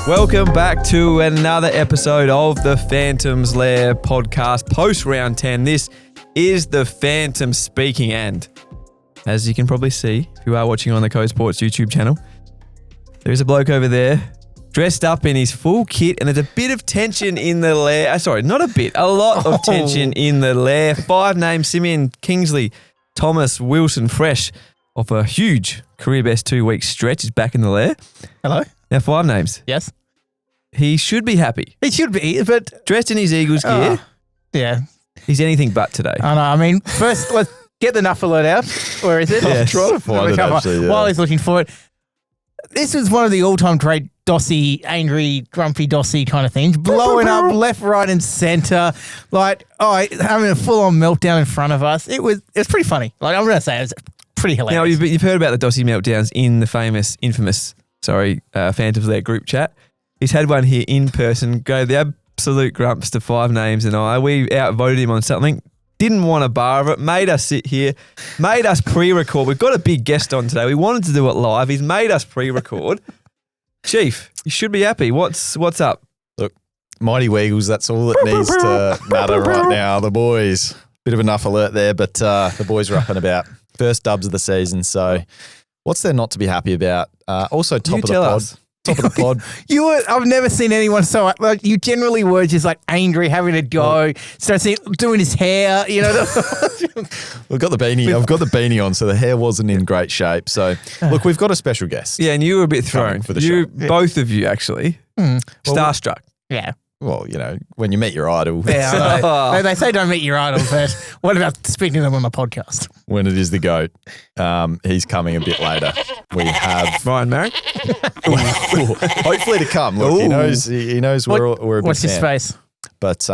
Welcome back to another episode of the Phantoms Lair podcast post round 10. This is the Phantom speaking, and as you can probably see if you are watching on the Code Sports YouTube channel, there's a bloke over there dressed up in his full kit, and there's a bit of tension in the Lair. Sorry, not a bit, a lot of tension in the Lair. 5 names: Simeon, Kingsley, Thomas, Wilson, Fresh, off a huge career best 2-week stretch, is back in the Lair. Hello. Now 5 names. Yes. He should be happy. He should be, but... Dressed in his Eagles gear. Yeah. He's anything but today. I know. I mean, first, let's get the nuff alert out. Where is it? Yes. I'm trying to find it, actually. Yeah. While he's looking for it. This was one of the all-time great Dossy, angry, grumpy Dossy kind of things. Blowing up left, right, and centre. Like, having a full-on meltdown in front of us. It was pretty funny. Like, I'm going to say it was pretty hilarious. Now, you've heard about the Dossy meltdowns in the infamous Phantoms Lair group chat. He's had one here in person, go the absolute grumps to 5 names and we outvoted him on something, didn't want a bar of it, made us sit here, made us pre-record. We've got a big guest on today. We wanted to do it live. He's made us pre-record. Chief, you should be happy. What's up? Look, Mighty Weagles, that's all that needs to matter right now. The boys, bit of enough alert there, but the boys are up and about. First dubs of the season, so what's there not to be happy about? Also, top of the pod. Top of the pod. I've never seen anyone so like you generally were just like angry, having to go, doing his hair, you know. We've got the beanie. I've got the beanie on, so the hair wasn't in great shape. So look, we've got a special guest. Yeah, and you were a bit thrown for the show. Both of you actually. Starstruck. Yeah. Well, you know, when you meet your idol. Yeah, they say don't meet your idol, but what about speaking to them on the podcast? When it is the GOAT, he's coming a bit later. We have Ryan Marrick. Hopefully to come. Look, he knows we're a big What's his fan. space? But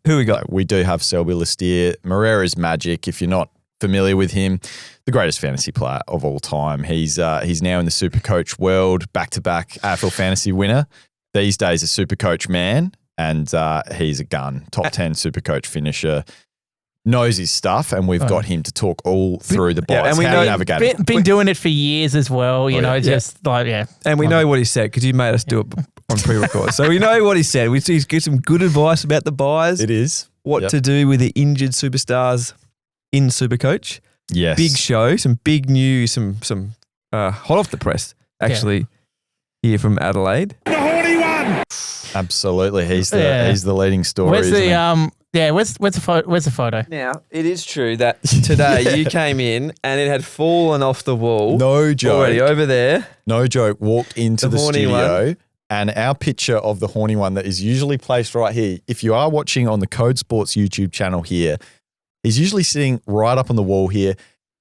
who we got? We do have Selby Listier. Moreira's magic. If you're not familiar with him, the greatest fantasy player of all time. He's now in the SuperCoach world, back-to-back AFL fantasy winner. These days, a SuperCoach man. And he's a gun, top 10 SuperCoach finisher, knows his stuff, and we've got him to talk all through the box. And we how know, to navigate it. Been doing it for years as well, you know, And we know what he said because you made us do it on pre-record. So we know what he said. He's got some good advice about the buys. It is. What to do with the injured superstars in SuperCoach. Yes. Big show, some big news, some hot off the press, actually, here from Adelaide. Absolutely, he's the leading story. Where's the photo? Now it is true that today you came in and it had fallen off the wall. No joke. Already over there. No joke. Walked into the studio, one. And our picture of the horny one that is usually placed right here. If you are watching on the Code Sports YouTube channel here, he's usually sitting right up on the wall here,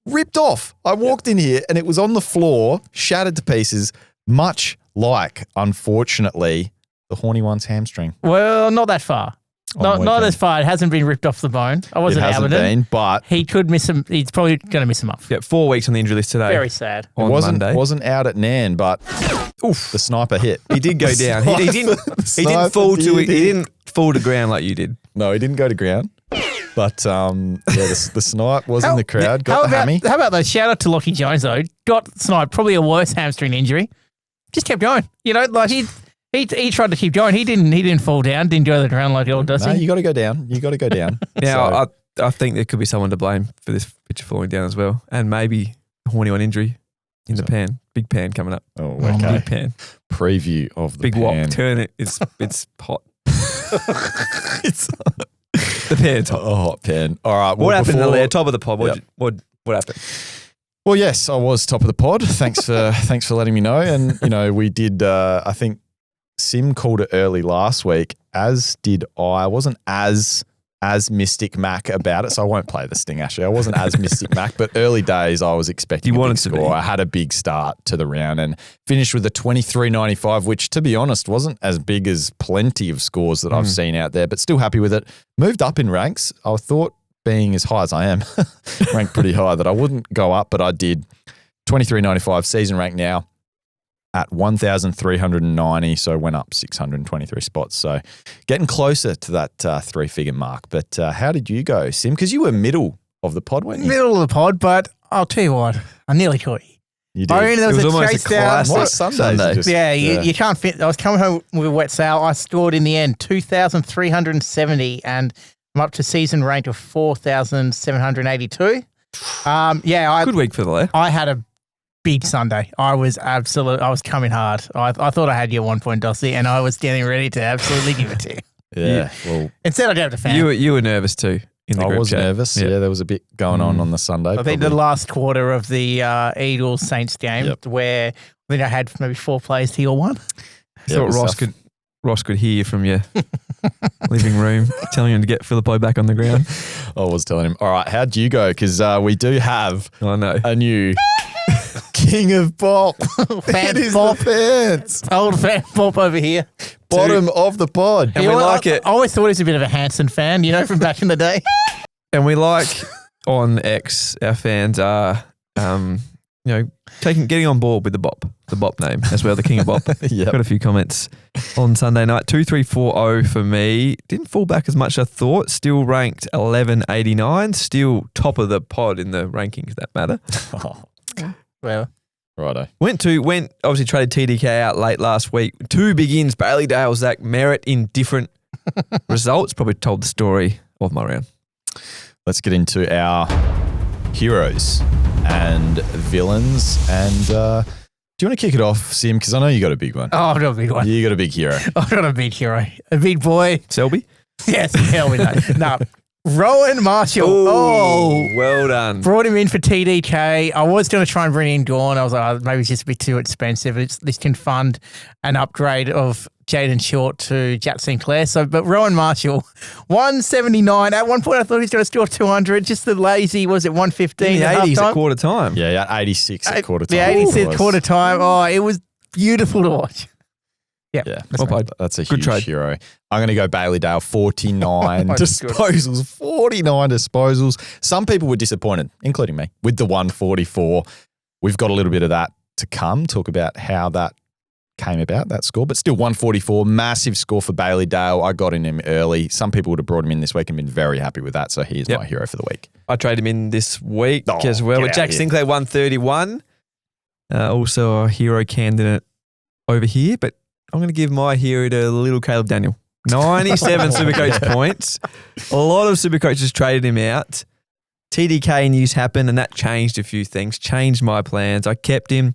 ripped off. I walked in here and it was on the floor, shattered to pieces, much like, unfortunately, the horny one's hamstring. Not that far. Not as far. It hasn't been ripped off the bone. I wasn't evident. But he could miss him. He's probably going to miss him off. Yeah, 4 weeks on the injury list today. Very sad. On Monday. Wasn't out at Nan, but the sniper hit. He did go down. He didn't fall to ground like you did. No, he didn't go to ground. But the snipe was in the crowd. Got the hammy. How about that? Shout out to Lockie Jones though. Got sniped. Probably a worse hamstring injury. Just kept going. You know, like he tried to keep going. He didn't fall down. Didn't go to the ground like the old Dossy. No, you got to go down. You got to go down. Now, I think there could be someone to blame for this picture falling down as well, and maybe a horny one injury in the pan. Big pan coming up. Oh, okay. Big pan. Preview of the big pan. wok. Turn it. It's hot. It's the pan's hot. A hot pan. All right. What happened there? Top of the pod. What happened? Well, yes, I was top of the pod. Thanks for letting me know. And we did. I think Sim called it early last week, as did I. I wasn't as Mystic Mac about it, so I won't play the sting. Actually, I wasn't as Mystic Mac, but early days I was expecting a big score. I had a big start to the round and finished with a 23.95, which, to be honest, wasn't as big as plenty of scores that I've seen out there, but still happy with it. Moved up in ranks. I thought, being as high as I am, ranked pretty high, that I wouldn't go up, but I did. 23.95 season rank now at 1,390, so went up 623 spots. So getting closer to that 3-figure mark. But how did you go, Sim? Because you were middle of the pod, weren't you? Middle of the pod, but I'll tell you what, I nearly caught you. You did. I mean, there It was was a almost a chase down. classic What Sundays Sunday. are just- Yeah, you can't fit. I was coming home with a wet sail. I scored in the end 2,370 and I'm up to season rank of 4,782. Good week for the Lair. I had a big Sunday. I was coming hard. I thought I had you at one point, Dossy, and I was getting ready to absolutely give it to you. Yeah. Well, Instead, I didn't have to fan. You were nervous too in the I group was chat. nervous. Yeah, there was a bit going on the Sunday. I think the probably. last quarter of the Eagles Saints game where I think I had maybe 4 players to your 1. I Yeah, it thought was Ross could hear you from your living room, telling him to get Phillipou back on the ground. I was telling him, all right, how'd you go? Because we do have I know. a new King of Bop. Fan It is Bop. the pants. Old fan Bob over here. Bottom of the pod. And we like it. I always thought he was a bit of a Hanson fan, from back in the day. And we like on X, our fans are, getting on board with the Bop name as well, the King of Bop. Yep. Got a few comments on Sunday night. 2340 for me. Didn't fall back as much as I thought. Still ranked 1189. Still top of the pod in the rankings that matter. Well, Righto. Went obviously traded TDK out late last week. 2 big ins, Bailey Dale, Zach Merritt in different results. Probably told the story of my round. Let's get into our heroes and villains. And do you want to kick it off, Sim? Because I know you got a big one. oh, I've got a big one. You got a big hero. I've got a big hero. A big boy. Selby? Yes, hell we know. No. Rowan Marshall. Oh. Well done. Brought him in for TDK. I was going to try and bring in Dawn. I was like, maybe it's just a bit too expensive. This can fund an upgrade of Jaden Short to Jack Sinclair. But Rowan Marshall, 179. At one point, I thought he was going to score 200. Just the lazy, was it 115? In the at 80s halftime? at quarter time. Yeah, 86 at quarter time. The 86 It was. quarter time. Oh, it was beautiful to watch. Yeah, Well played. that's a Good huge trade. hero. I'm going to go Bailey Dale, 49 That's good. disposals. 49 disposals. Some people were disappointed, including me, with the 144. We've got a little bit of that to come, talk about how that came about, that score. But still 144, massive score for Bailey Dale. I got in him early. Some people would have brought him in this week and been very happy with that. So he's my hero for the week. I traded him in this week Oh, as well. get With out Jack here. Sinclair, 131. Also a hero candidate over here, but I'm going to give my hero to little Caleb Daniel. 97 Supercoach points. A lot of Supercoaches traded him out. TDK news happened and that changed a few things, changed my plans. I kept him.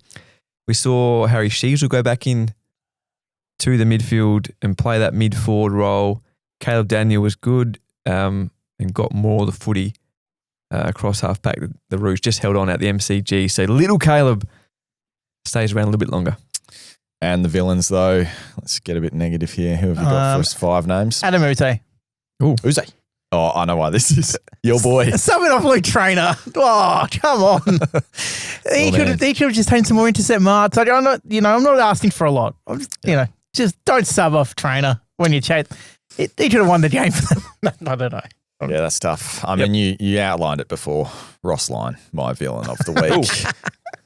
We saw Harry Sheaves will go back in to the midfield and play that mid-forward role. Caleb Daniel was good and got more of the footy across half-back. The Rouge just held on at the MCG. So little Caleb stays around a little bit longer. And the villains, though, let's get a bit negative here. Who have you got for us? 5 names. Adam Ute. Who's that? Oh, I know why this is. Your boy. Summing off Luke Trainer. Oh, come on. He could have just taken some more intercept marks. I'm not asking for a lot. I'm just, just don't sub off Trainer when you chase. He could have won the game for them. I don't know. Yeah, that's tough. I mean, you outlined it before. Ross Line, my villain of the week.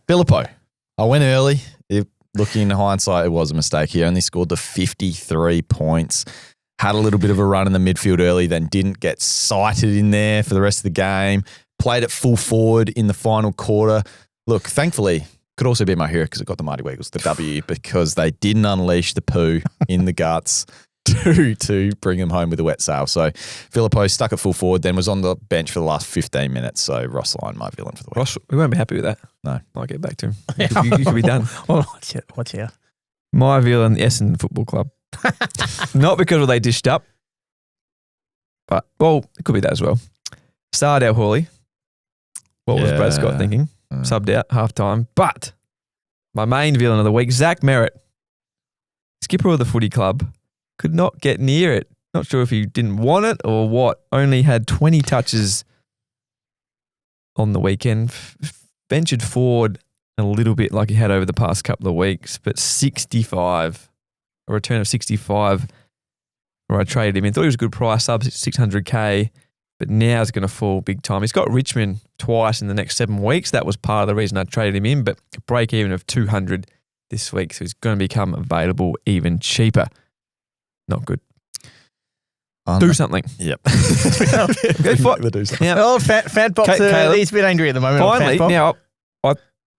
Phillipou. I went early. Looking in hindsight, it was a mistake. He only scored the 53 points. Had a little bit of a run in the midfield early, then didn't get sighted in there for the rest of the game. Played it full forward in the final quarter. Look, thankfully, could also be my hero because it got the Mighty Weagles the W because they didn't unleash the poo in the guts to bring him home with a wet sail. So Phillipou stuck at full forward, then was on the bench for the last 15 minutes. So Ross Line, my villain for the week. Ross, we won't be happy with that. No. I'll get back to him. You could be done. Watch out. My villain, the Essendon Football Club. Not because of they dished up, but, it could be that as well. Started out Hawley. What was Brad Scott thinking? Subbed out half-time. But my main villain of the week, Zach Merritt, skipper of the footy club, could not get near it. Not sure if he didn't want it or what. Only had 20 touches on the weekend. Ventured forward a little bit like he had over the past couple of weeks, but 65, a return of 65 where I traded him in. Thought he was a good price, sub 600K, but now it's going to fall big time. He's got Richmond twice in the next 7 weeks. That was part of the reason I traded him in, but a break even of 200 this week, so he's going to become available even cheaper. Not good. Do something. Yep. Go for Do something. Now, Oh, Fat Bop's he's a bit angry at the moment. finally,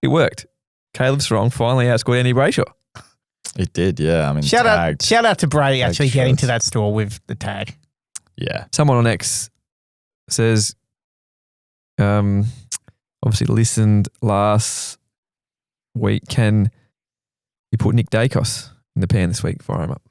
it worked. Caleb Strong finally outscored Andy Brayshaw. It did, yeah. I mean, Shout out to Brady Tagged actually getting shots. to that store with the tag. Yeah. Someone on X says, obviously listened last week. Can you put Nick Dacos in the pan this week? Fire him up.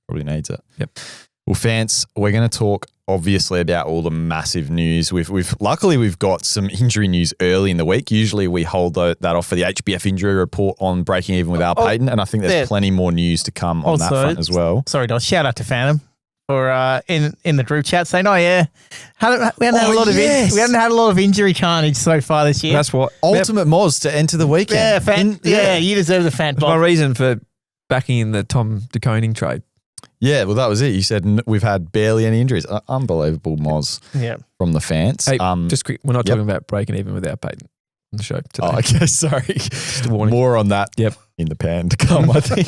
Probably needs it. Yep. Well, fans, we're going to talk obviously about all the massive news. Luckily we've got some injury news early in the week. Usually we hold that off for the HBF injury report on Breaking Even with Al Paton, and I think there's plenty more news to come on that front as well. Sorry, Doss. Shout out to Phantom for in the group chat saying, "Oh yeah, we haven't had a lot of injury carnage so far this year." That's what Ultimate Moz to enter the weekend. Yeah, you deserve the Fat That's my Bop. reason for backing in the Tom DeConing trade. Yeah, well, that was it. You said we've had barely any injuries. Unbelievable, Moz, from the fans. Hey, just quick, we're not talking about Breaking Even with Al Paton on the show today. Oh, okay, sorry. Just a warning. More on that in the pan to come, I think.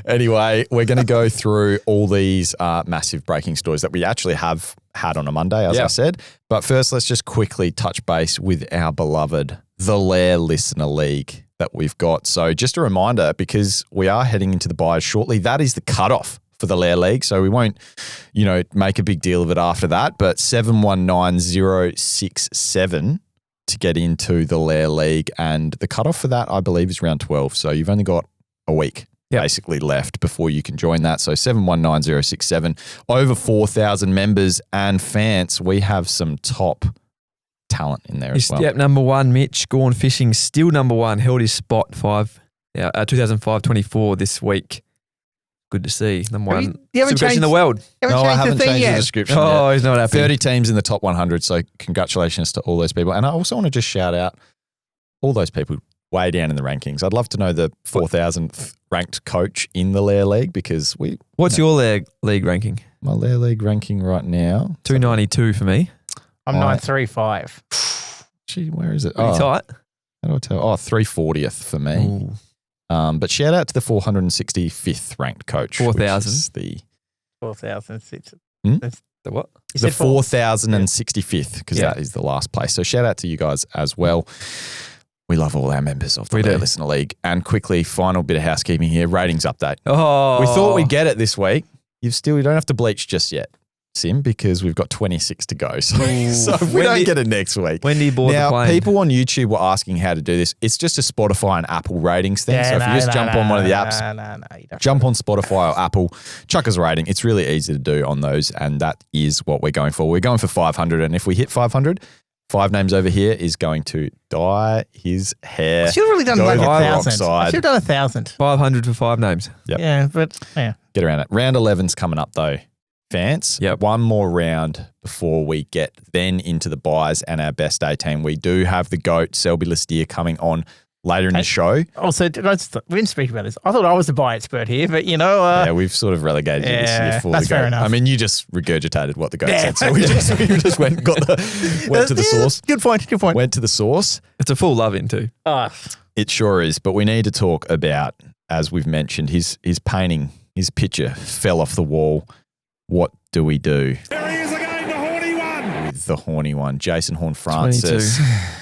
Anyway, we're going to go through all these massive breaking stories that we actually have had on a Monday, as I said. But first, let's just quickly touch base with our beloved, the Lair Listener League that we've got. So just a reminder, because we are heading into the buys shortly, that is the cutoff for the Lair League. So we won't, make a big deal of it after that, but 719067 to get into the Lair League. And the cutoff for that, I believe, is around 12. So you've only got a week basically left before you can join that. So 719067, over 4,000 members and fans. We have some top talent in there as well. Yep, number one, Mitch Gorn Fishing, still number one, held his spot 2005-24 this week. Good to see. Number one. You haven't changed in the world. No, I haven't changed the description yet. He's not happy. 30 teams in the top 100, so congratulations to all those people. And I also want to just shout out all those people way down in the rankings. I'd love to know the 4,000th ranked coach in the Lair League, because What's your Lair League ranking? My Lair League ranking right now? 292 for me. I'm 935. Gee, where is it? Pretty tight. How do I tell? 340th for me. Ooh. But shout out to the 465th ranked coach. 4,000. The 4,006. The what? The 4,065th, because that is the last place. So shout out to you guys as well. We love all our members of the Lair Listener League. And quickly, final bit of housekeeping here, ratings update. Oh, we thought we'd get it this week. You don't have to bleach just yet, Sim, because we've got 26 to go. So we don't get it next week. When do you board the plane? Now, people on YouTube were asking how to do this. It's just a Spotify and Apple ratings thing. So if you just jump on one of the apps, jump on Spotify or Apple, chuck us a rating. It's really easy to do on those, and that is what we're going for. We're going for 500, and if we hit 500, 5 names over here is going to dye his hair. I should have really done like 1,000. I should have done 1,000. 500 for 5 names. Yep. Yeah, but Get around it. Round 11's coming up though. Fans, one more round before we get then into the buys and our best 18. We do have the GOAT, Selby Listier, coming on later in the show. Also, we didn't speak about this. I thought I was the buy expert here, but yeah, we've sort of relegated you this year for that's the GOAT. Fair enough. I mean, you just regurgitated what the GOAT said, so we just went to the source. Good point. Went to the source. It's a full love in too. It sure is, but we need to talk about, as we've mentioned, his painting, his picture fell off the wall. What do we do? There he is again, the horny one. With the horny one, Jason Horne-Francis.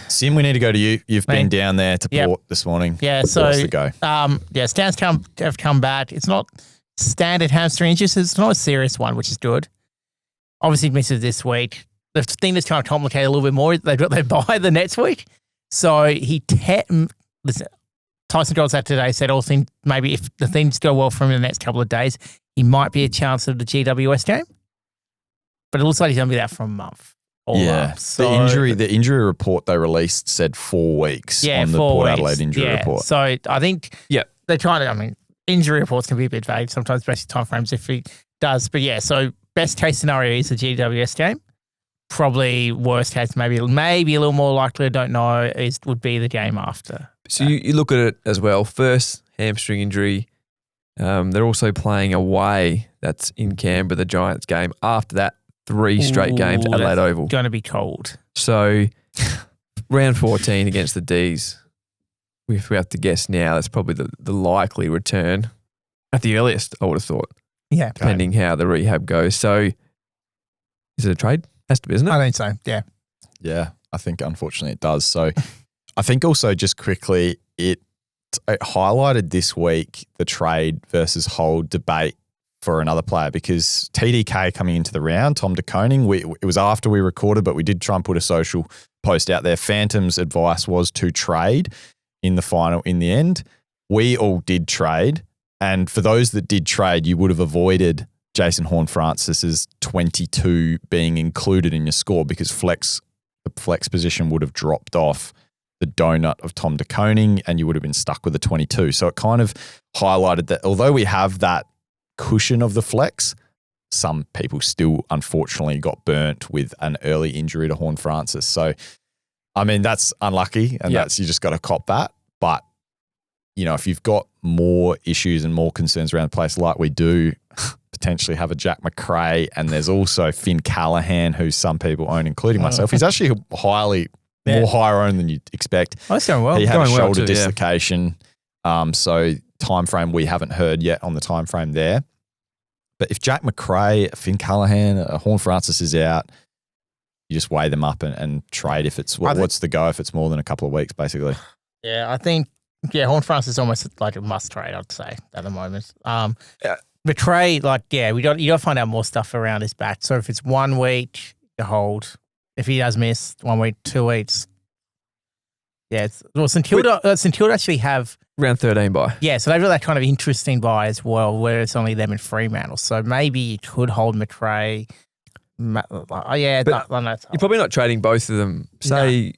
Sim, we need to go to you. You've been down there to Port this morning. Yeah, What's the go? Stan's have come back. It's not standard hamstring injuries. It's not a serious one, which is good. Obviously misses this week. The thing that's kind of complicated a little bit more, they've got their bye the next week. So listen, Tyson Gold said today, said maybe if the things go well for him in the next couple of days, he might be a chance of the GWS game. But it looks like he's going to be out for a month. So the injury report they released said 4 weeks on the Port Adelaide injury report. So I think they're trying to, injury reports can be a bit vague sometimes, especially time frames if he does. But so best case scenario is the GWS game. Probably worst case, maybe a little more likely, I don't know, would be the game after. So you look at it as well. First, hamstring injury. They're also playing away. That's in Canberra, the Giants game. After that, 3 straight games, Adelaide Oval. Going to be cold. So round 14 against the Ds. If we have to guess now, that's probably the likely return at the earliest, I would have thought. Yeah. depending how the rehab goes. So is it a trade? Has to be, isn't it? I think so. Yeah. Yeah, I think unfortunately it does. So I think also just quickly, it highlighted this week the trade versus hold debate for another player because TDK coming into the round, Tom De Koning, it was after we recorded, but we did try and put a social post out there. Phantom's advice was to trade in the final in the end. We all did trade. And for those that did trade, you would have avoided Jason Horne-Francis's 22 being included in your score because the flex position would have dropped off the donut of Tom De Koning and you would have been stuck with a 22. So it kind of highlighted that although we have that cushion of the flex, some people still unfortunately got burnt with an early injury to Horne-Francis. So, I mean, that's unlucky and you just got to cop that. But, you know, if you've got more issues and more concerns around the place like we do, potentially have a Jack Macrae and there's also Finn Callaghan, who some people own, including myself. He's actually more higher owned than you'd expect. Oh, it's going well. He had a shoulder too, dislocation. So time frame we haven't heard yet on the time frame there. But if Jack Macrae, Finn Callaghan, Horne-Francis is out, you just weigh them up and trade if it's what's the go if it's more than a couple of weeks, basically. Yeah, I think Horne-Francis is almost like a must trade, I'd say, at the moment. Macrae, you got to find out more stuff around his back. So if it's 1 week, you hold. If he does miss 1 week, 2 weeks. Yeah, St Kilda actually have round 13 bye. Yeah, so they've got that kind of interesting bye as well, where it's only them and Fremantle. So maybe you could hold Macrae. You're probably not trading both of them. Say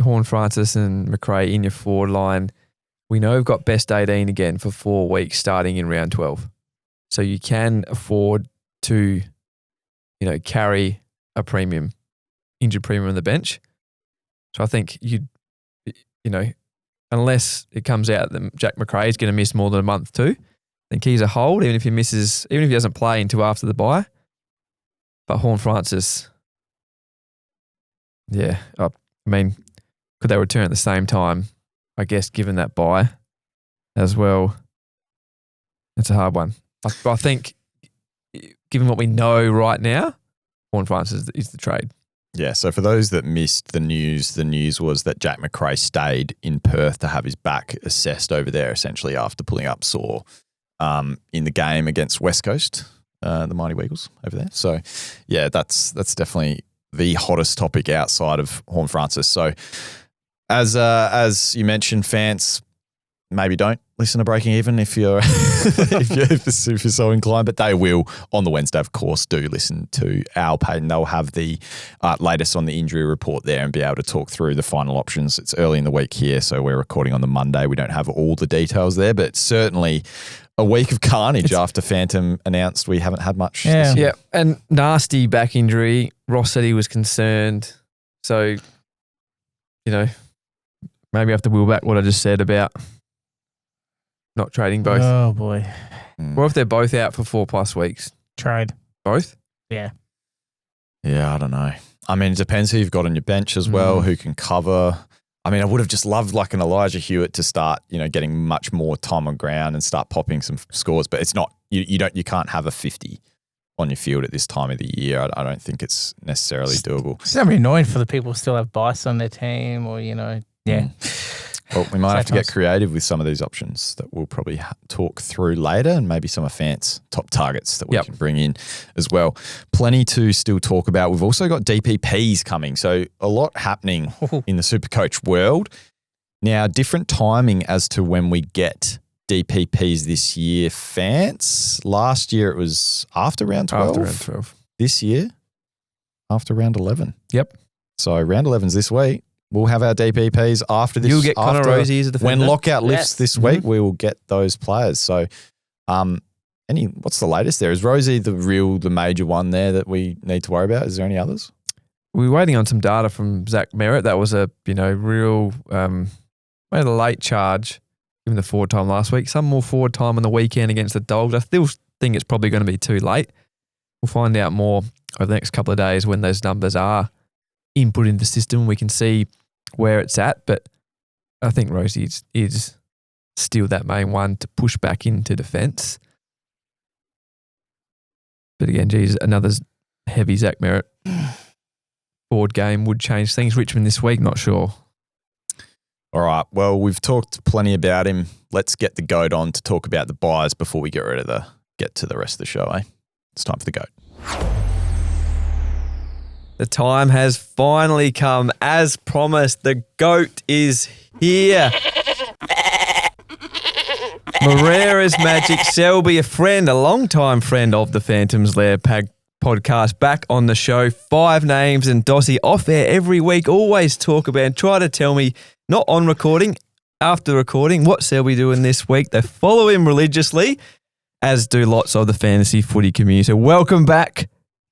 Horne-Francis and Macrae in your forward line. We know we've got best 18 again for 4 weeks starting in round 12. So you can afford to, carry a injured premium on the bench. So I think unless it comes out that Jack Macrae is going to miss more than a month too, I think he's a hold, even if he doesn't play until after the bye. But Horne-Francis, could they return at the same time? I guess given that bye as well, it's a hard one. I think given what we know right now, Horne-Francis is the trade. Yeah, so for those that missed the news was that Jack Macrae stayed in Perth to have his back assessed over there, essentially after pulling up sore in the game against West Coast, the Mighty Weagles over there. So, yeah, that's definitely the hottest topic outside of Horne-Francis. So, as you mentioned, fans, maybe don't listen to Breaking Even if you're if you're so inclined, but they will on the Wednesday, of course, do listen to Al Paton. They'll have the latest on the injury report there and be able to talk through the final options. It's early in the week here, so we're recording on the Monday. We don't have all the details there, but certainly a week of carnage after Phantom announced we haven't had much this year. Yeah, and nasty back injury. Ross said he was concerned. So, maybe I have to wheel back what I just said about not trading both. Oh, boy. What if they're both out for 4+ weeks? Trade. Both? Yeah. Yeah, I don't know. I mean, it depends who you've got on your bench as well, who can cover. I mean, I would have just loved like an Elijah Hewitt to start, getting much more time on ground and start popping some scores, but it's not, you can't have a 50 on your field at this time of the year. I don't think it's necessarily doable. It's going to be annoying for the people who still have Bice on their team or, yeah. Well, we might have to get creative with some of these options that we'll probably talk through later, and maybe some of Fant's top targets that we can bring in as well. Plenty to still talk about. We've also got DPPs coming, so a lot happening in the Supercoach world. Now, different timing as to when we get DPPs this year. Fans, last year it was after round 12. After round 12. This year, after round 11. Yep. So round 11's this week. We'll have our DPPs after this. You'll get Connor Rosie as a defender. When lockout lifts this week, we will get those players. So, what's the latest there? Is Rosie the major one there that we need to worry about? Is there any others? We're waiting on some data from Zach Merritt. That was a, real, made a late charge given the forward time last week. Some more forward time on the weekend against the Dogs. I still think it's probably going to be too late. We'll find out more over the next couple of days when those numbers are input into the system. We can see where it's at, but I think Rosie is still that main one to push back into defence. But again, geez, another heavy Zach Merritt board game would change things. Richmond this week, not sure. All right. Well, we've talked plenty about him. Let's get the GOAT on to talk about the buys before we get to the rest of the show, eh? It's time for the GOAT. The time has finally come. As promised, the GOAT is here. Moreira's Magic Selby, a long-time friend of the Phantoms Lair podcast, back on the show. 5 names and Dossy off air every week. Always talk about and try to tell me, not on recording, after recording, what Selby doing this week. They follow him religiously, as do lots of the fantasy footy community. So welcome back,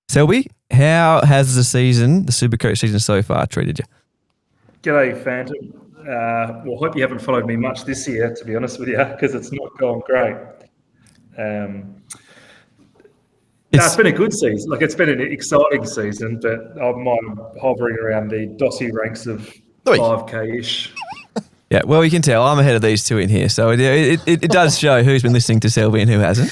Selby. How has the SuperCoach season so far treated you? G'day, Phantom. Well, hope you haven't followed me much this year, to be honest with you, because it's not gone great. It's been a good season. Like, it's been an exciting season, but I'm hovering around the Dossy ranks of 5K-ish. Yeah, well, you can tell I'm ahead of these two in here, so it does show who's been listening to Selby and who hasn't.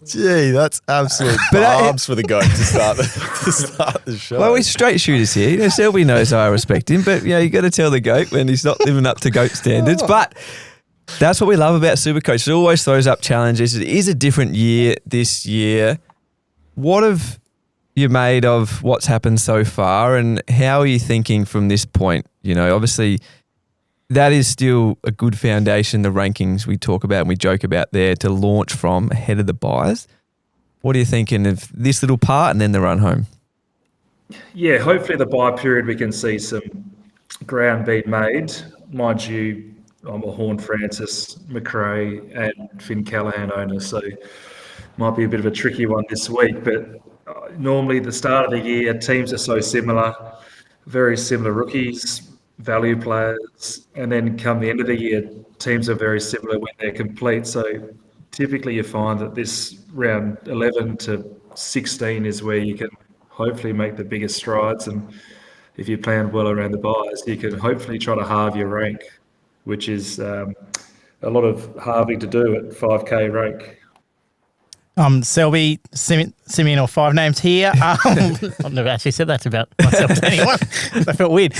Gee, that's absolute barbs for the GOAT to start the show. Well, we're straight shooters here. You know, Selby knows I respect him, but you got to tell the GOAT when he's not living up to GOAT standards. But that's what we love about SuperCoach. It always throws up challenges. It is a different year this year. What have you made of what's happened so far, and how are you thinking from this point? You know, obviously, that is still a good foundation, the rankings we talk about and we joke about there, to launch from ahead of the buys. What are you thinking of this little part and then the run home? Yeah, hopefully the buy period we can see some ground being made. Mind you, I'm a Horne-Francis, Macrae and Callaghan owner, so might be a bit of a tricky one this week. But normally the start of the year, teams are so similar, very similar rookies, value players, and then come the end of the year, teams are very similar when they're complete. So typically you find that this round 11 to 16 is where you can hopefully make the biggest strides, and if you plan well around the buys, you can hopefully try to halve your rank, which is a lot of halving to do at 5K rank. Selby, Simeon, or 5 names here. I've never actually said that about myself to anyone. That felt weird.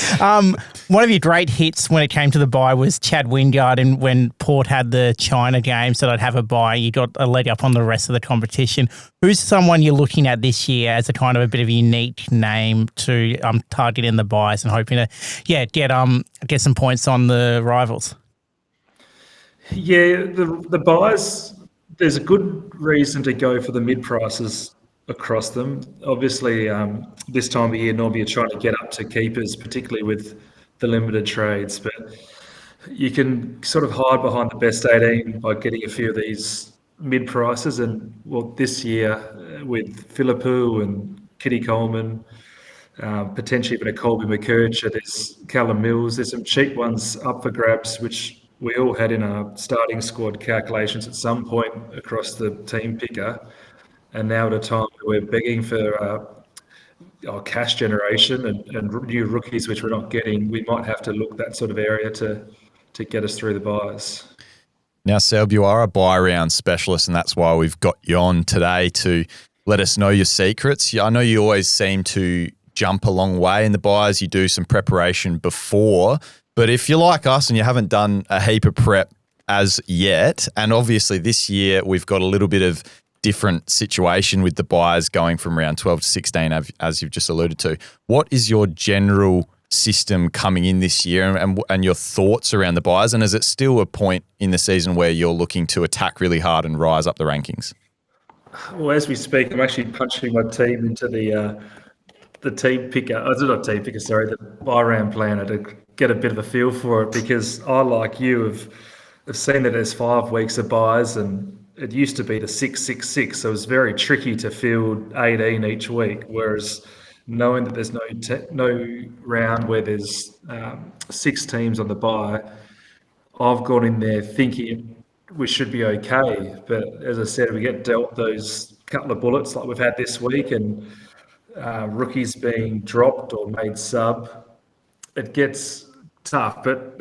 One of your great hits when it came to the buy was Chad Wingard, and when Port had the China game, so they'd have a buy. You got a leg up on the rest of the competition. Who's someone you're looking at this year as a kind of a bit of a unique name to target in the buys and hoping to get some points on the rivals? Yeah, the buys, there's a good reason to go for the mid prices across them. Obviously, this time of year, normally you're trying to get up to keepers, particularly with the limited trades, but you can sort of hide behind the best 18 by getting a few of these mid prices. And well, this year with Phillipou and Kitty Coleman, potentially even a Colby McKercher, there's Callum Mills, there's some cheap ones up for grabs, which we all had in our starting squad calculations at some point across the team picker. And now at a time where we're begging for our cash generation and new rookies, which we're not getting, we might have to look that sort of area to get us through the buys. Now, Selb, you are a buy round specialist, and that's why we've got you on today to let us know your secrets. I know you always seem to jump a long way in the buys. You do some preparation before. But if you're like us and you haven't done a heap of prep as yet, and obviously this year we've got a little bit of different situation with the buys going from round 12 to 16, as you've just alluded to, what is your general system coming in this year and your thoughts around the buys? And is it still a point in the season where you're looking to attack really hard and rise up the rankings? Well, as we speak, I'm actually punching my team into the team picker. Not team picker, sorry, the buy round planner to get a bit of a feel for it, because I, like you, have seen that there's 5 weeks of buys, and it used to be the 6-6-6, so it was very tricky to field 18 each week, whereas knowing that there's no round where there's 6 teams on the buy, I've gone in there thinking we should be okay. But as I said, we get dealt those couple of bullets like we've had this week, and rookies being dropped or made sub, it gets tough. But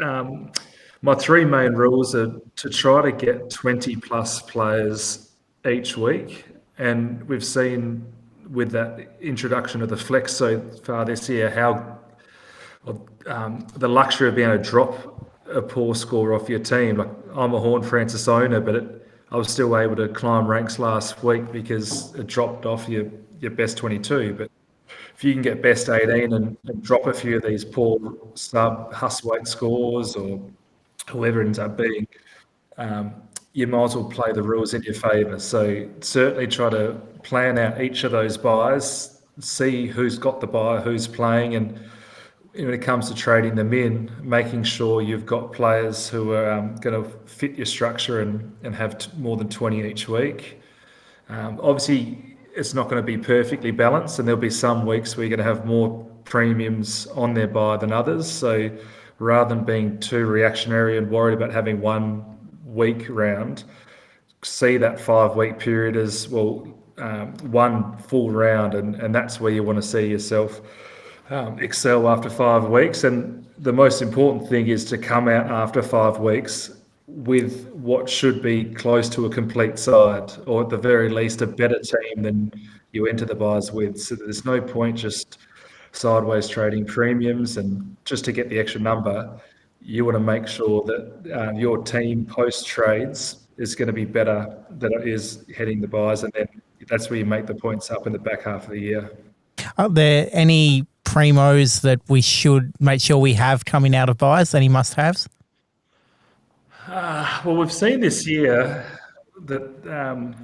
my 3 main rules are to try to get 20 plus players each week And we've seen with that introduction of the flex so far this year how the luxury of being able to drop a poor score off your team. Like, I'm a Horne-Francis owner, but I was still able to climb ranks last week because it dropped off your best 22. But if you can get best 18 and drop a few of these poor sub-Huss weight scores or whoever it ends up being, you might as well play the rules in your favour. So certainly try to plan out each of those buys, see who's got the buy, who's playing, and when it comes to trading them in, making sure you've got players who are going to fit your structure and have more than 20 each week. Obviously, it's not going to be perfectly balanced, and there'll be some weeks where you're going to have more premiums on their buy than others. So rather than being too reactionary and worried about having 1 week round, see that 5-week period as, well, 1 full round, and that's where you want to see yourself excel after 5 weeks. And the most important thing is to come out after 5 weeks with what should be close to a complete side, or at the very least a better team than you enter the buys with. So there's no point just sideways trading premiums, and just to get the extra number, you want to make sure that your team post trades is going to be better than it is heading the buys, and then that's where you make the points up in the back half of the year. Are there any primos that we should make sure we have coming out of buys, any must-haves? Well, we've seen this year that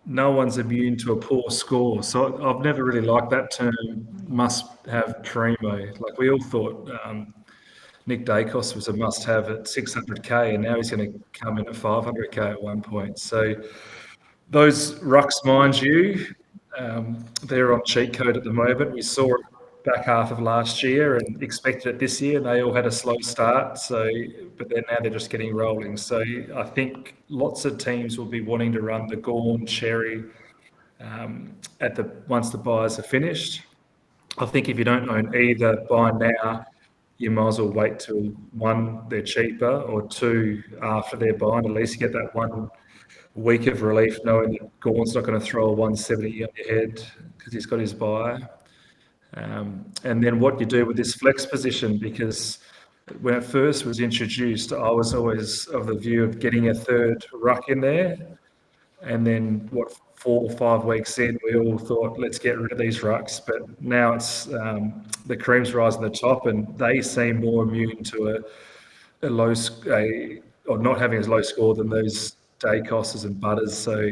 no one's immune to a poor score. So I've never really liked that term, must-have primo. Like, we all thought Nick Dacos was a must-have at 600K, and now he's going to come in at 500K at one point. So those rucks, mind you, they're on cheat code at the moment. We saw it back half of last year and expected it this year, and they all had a slow start. So, but then now they're just getting rolling. So I think lots of teams will be wanting to run the Gorn, Cherry once the buys are finished. I think if you don't own either by now, you might as well wait till 1, they're cheaper, or 2, after they're buying. At least you get that 1 week of relief knowing that Gorn's not going to throw a 170 on your head because he's got his buy. And then what you do with this flex position, because when it first was introduced, I was always of the view of getting a third ruck in there. And then 4 or 5 weeks in, we all thought, let's get rid of these rucks. But now it's the cream's rising to the top, and they seem more immune to or not having as low score than those Dacoses and Butters. So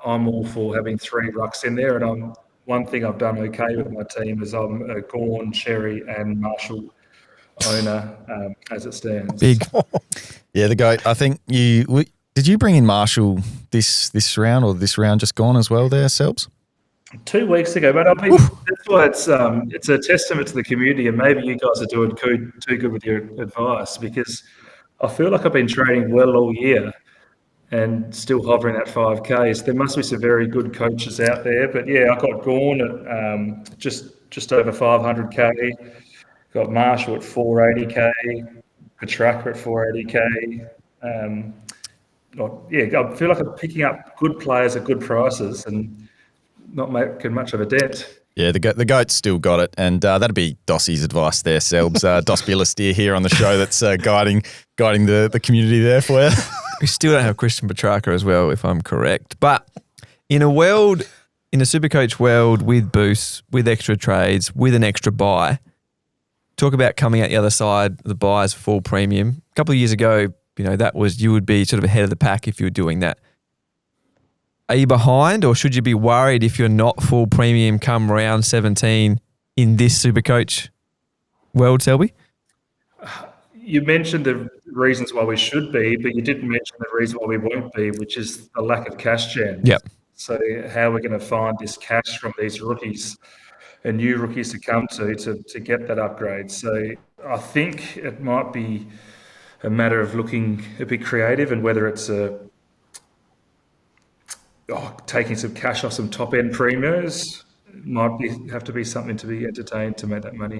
I'm all for having 3 rucks in there. And one thing I've done okay with my team is I'm a Gorn, Cherry and Marshall owner as it stands. Big. Yeah, the GOAT. I think did you bring in Marshall this round, or this round just gone as well there, Selbs? 2 weeks ago, but that's why it's a testament to the community, and maybe you guys are doing too good with your advice, because I feel like I've been trading well all year and still hovering at 5K. So there must be some very good coaches out there. But yeah, I got Gorn at just over 500K. Got Marshall at 480K. Petrarca at 480K. I feel like I'm picking up good players at good prices and not making much of a dent. Yeah, the GOAT's still got it, and that'd be Dossy's advice there, Selbs. Dos Billasteer here on the show that's guiding the community there for you. We still don't have Christian Petrarca as well, if I'm correct. But in a SuperCoach world with boosts, with extra trades, with an extra buy, talk about coming out the other side, the buys full premium. A couple of years ago, you would be sort of ahead of the pack if you were doing that. Are you behind, or should you be worried if you're not full premium come round 17 in this SuperCoach world, Selby? You mentioned the reasons why we should be, but you didn't mention the reason why we won't be, which is the lack of cash gen. Yep. So how we're going to find this cash from these rookies and new rookies to come to get that upgrade. So I think it might be a matter of looking a bit creative, and whether it's taking some cash off some top-end premios might have to be something to be entertained to make that money.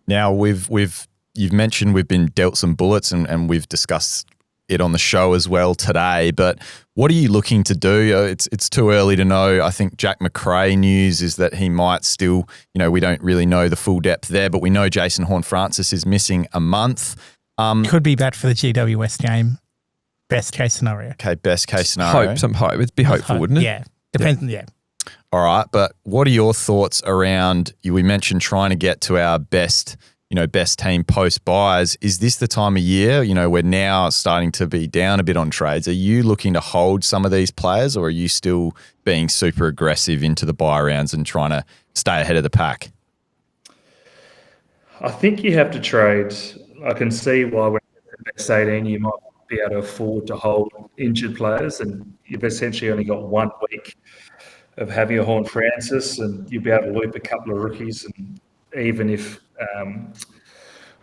Now you've mentioned we've been dealt some bullets, and we've discussed it on the show as well today. But what are you looking to do? It's too early to know. I think Jack Macrae news is that he might still, we don't really know the full depth there, but we know Jason Horne-Francis is missing a month. Could be back for the GWS game. Best case scenario. Okay, best case scenario. Some hope. It'd be hopeful, wouldn't it? Yeah. Depends. Yeah. All right, but what are your thoughts around, we mentioned trying to get to our best team post buys. Is this the time of year, we're now starting to be down a bit on trades? Are you looking to hold some of these players, or are you still being super aggressive into the buy rounds and trying to stay ahead of the pack? I think you have to trade. I can see why when you're best 18, you might be able to afford to hold injured players, and you've essentially only got 1 week of having a Horne-Francis, and you'll be able to loop a couple of rookies. And even if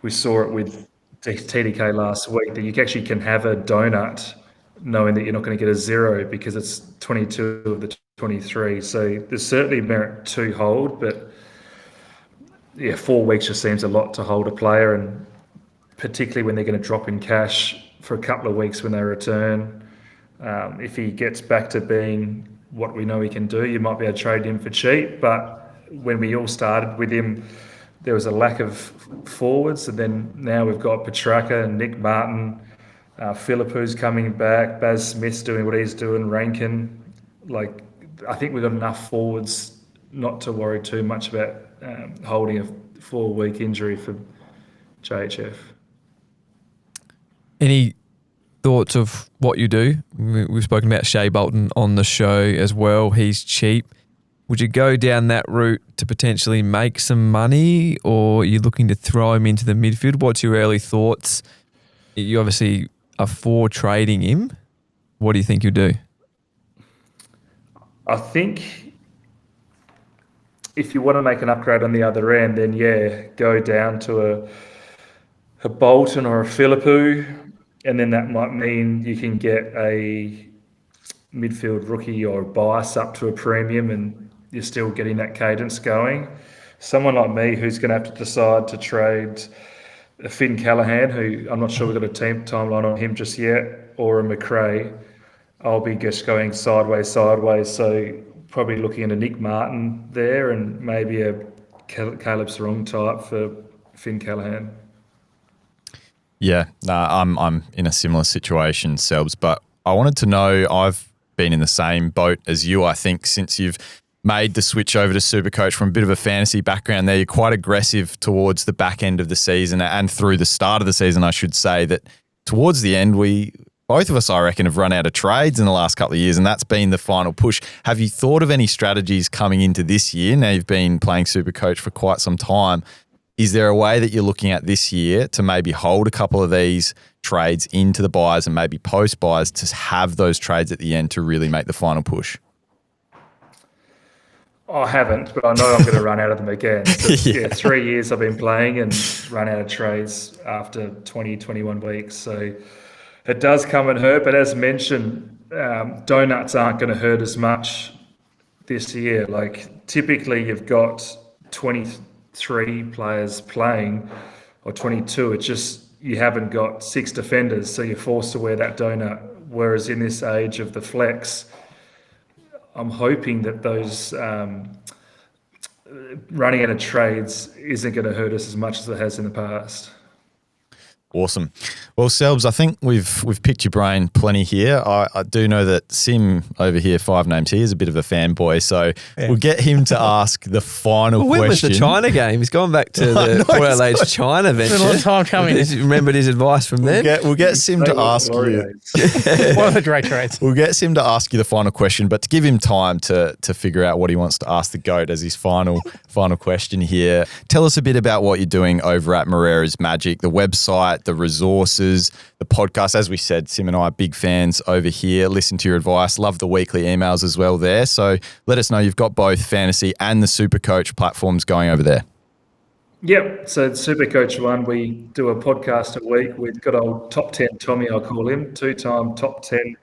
we saw it with TDK last week, that you actually can have a donut knowing that you're not going to get a 0 because it's 22 of the 23. So there's certainly merit to hold, but 4 weeks just seems a lot to hold a player, and particularly when they're going to drop in cash for a couple of weeks when they return. If he gets back to being what we know he can do, you might be able to trade him for cheap. But when we all started with him, there was a lack of forwards, and then now we've got Petrarca and Nick Martin, Phillipou's coming back, Baz Smith's doing what he's doing, Rankin. I think we've got enough forwards not to worry too much about holding a 4-week injury for JHF. Any thoughts of what you do? We've spoken about Shea Bolton on the show as well. He's cheap. Would you go down that route to potentially make some money, or are you looking to throw him into the midfield? What's your early thoughts? You obviously are for trading him. What do you think you'll do? I think if you want to make an upgrade on the other end, then go down to a Bolton or a Phillipou, and then that might mean you can get a midfield rookie or a bias up to a premium, and you're still getting that cadence going. Someone like me who's going to have to decide to trade a Finn Callaghan, who I'm not sure we've got a team timeline on him just yet, or a Macrae, I'll be just going sideways. So probably looking at a Nick Martin there, and maybe a Caleb Sarong type for Finn Callaghan. Yeah, I'm in a similar situation, Selbs, but I wanted to know, I've been in the same boat as you, I think, since you've made the switch over to SuperCoach from a bit of a fantasy background there. You're quite aggressive towards the back end of the season and through the start of the season, I should say, that towards the end, both of us, I reckon, have run out of trades in the last couple of years, and that's been the final push. Have you thought of any strategies coming into this year? Now you've been playing SuperCoach for quite some time. Is there a way that you're looking at this year to maybe hold a couple of these trades into the buys and maybe post buys to have those trades at the end to really make the final push? I haven't, but I know I'm going to run out of them again. So, 3 years I've been playing and run out of trades after 20, 21 weeks. So it does come and hurt. But as mentioned, donuts aren't going to hurt as much this year. Typically you've got 23 players playing, or 22. It's just you haven't got 6 defenders, so you're forced to wear that donut. Whereas in this age of the flex, I'm hoping that those running out of trades isn't going to hurt us as much as it has in the past. Awesome. Well, Selbs, I think we've picked your brain plenty here. I do know that Sim over here, 5 names here, is a bit of a fanboy, so we'll get him to ask the final question. When was the China game? He's gone back to the Royal Age China venture. It's been a long time coming. He's remembered his advice from then. We'll get Sim to ask you. One of the great trades. We'll get Sim to ask you the final question, but to give him time to figure out what he wants to ask the GOAT as his final question here, tell us a bit about what you're doing over at Moreira's Magic, the website, the resources, the podcast. As we said, Sim and I are big fans over here. Listen to your advice. Love the weekly emails as well there. So let us know you've got both fantasy and the SuperCoach platforms going over there. Yep. So SuperCoach One, we do a podcast a week with good old top 10 Tommy, I call him, 2-time top 10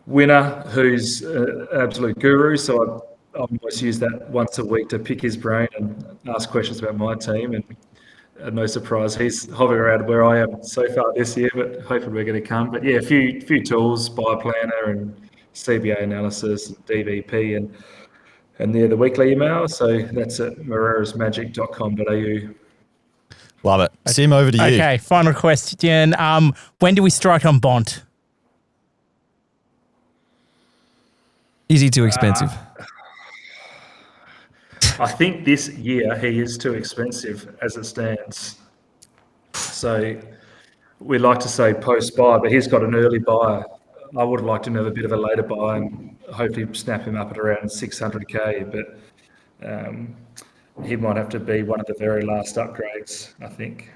winner who's an absolute guru. So I always use that once a week to pick his brain and ask questions about my team. And no surprise. He's hovering around where I am so far this year, but hoping we're going to come. But yeah, a few tools, Bioplanner and CBA analysis, DVP, and the weekly email. So that's at moreirasmagic.com.au. Love it. Sim, over to you. Okay, final question. When do we strike on Bont? Is he too expensive? I think this year he is too expensive as it stands. So we like to say post-buy, but he's got an early buy. I would like to have a bit of a later buy and hopefully snap him up at around 600K, but he might have to be one of the very last upgrades, I think.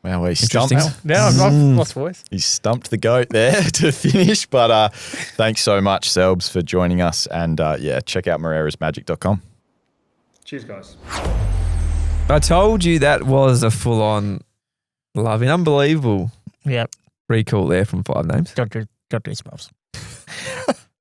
Well, he stumped. Yeah, I've lost voice. He stumped the goat there to finish. But thanks so much, Selbs, for joining us. And check out moreirasmagic.com. Cheers, guys. I told you that was a full-on loving, unbelievable Yep. recall there from 5 names. Got goosebumps.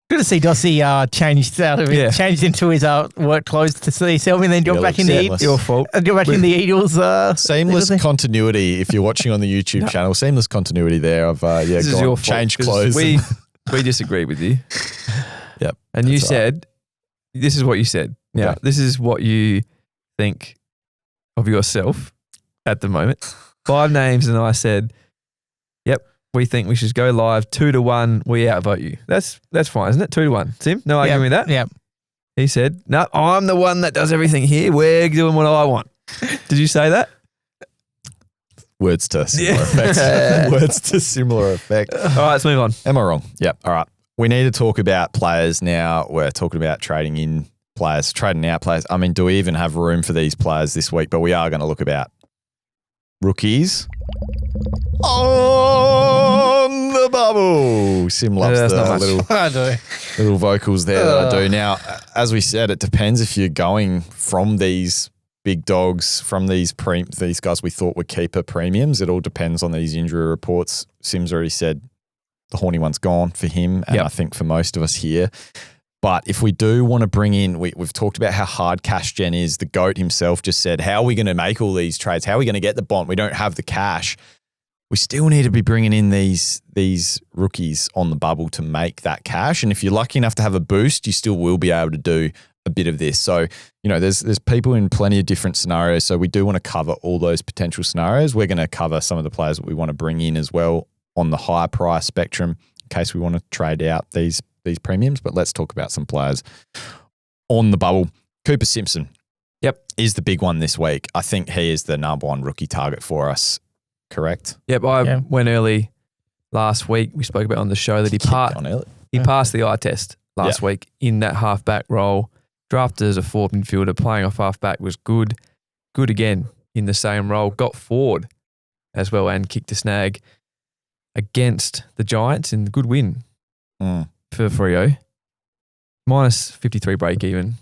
Good to see Dossy changed out of it, Yeah. changed into his work clothes to see Selby, and then got Yeah, back in the seamless. Your fault. got back in the Eagles. Seamless continuity. If you're watching on the YouTube channel, seamless continuity there of This is your fault. change 'cause clothes. We disagree with you. Yep. And you that's all right. said, this is what you said. Now, Okay. this is what you think of yourself at the moment. 5 names, and I said, yep, we think we should go live 2-1. We outvote you. That's fine, isn't it? 2-1. Sim, no arguing with that? Yeah. He said, no, I'm the one that does everything here. We're doing what I want. Did you say that? Words to similar Yeah. effect. Words to similar effect. All right, let's move on. Am I wrong? Yep. All right. We need to talk about players now. We're talking about trading in players, trading out players. I mean, do we even have room for these players this week? But we are going to look about rookies on the bubble. Sim loves that's not much. I do. little vocals there that I do. Now, as we said, it depends if you're going from these big dogs, from these guys we thought were keeper premiums. It all depends on these injury reports. Sim's already said the horny one's gone for him, and Yep. I think for most of us here. But if we do want to bring in, we've talked about how hard cash gen is. The GOAT himself just said, how are we going to make all these trades? How are we going to get the bond? We don't have the cash. We still need to be bringing in these rookies on the bubble to make that cash. And if you're lucky enough to have a boost, you still will be able to do a bit of this. So, there's people in plenty of different scenarios. So we do want to cover all those potential scenarios. We're going to cover some of the players that we want to bring in as well on the higher price spectrum in case we want to trade out these premiums. But let's talk about some players on the bubble. Cooper Simpson. Yep. Is the big one this week. I think he is the number one rookie target for us. Correct? Yep, I went early last week. We spoke about on the show that he passed the eye test last week in that halfback role. Drafted as a forward midfielder, playing off halfback was good. Good again in the same role. Got forward as well and kicked a snag against the Giants in the good win for Freo. Minus 53 break even.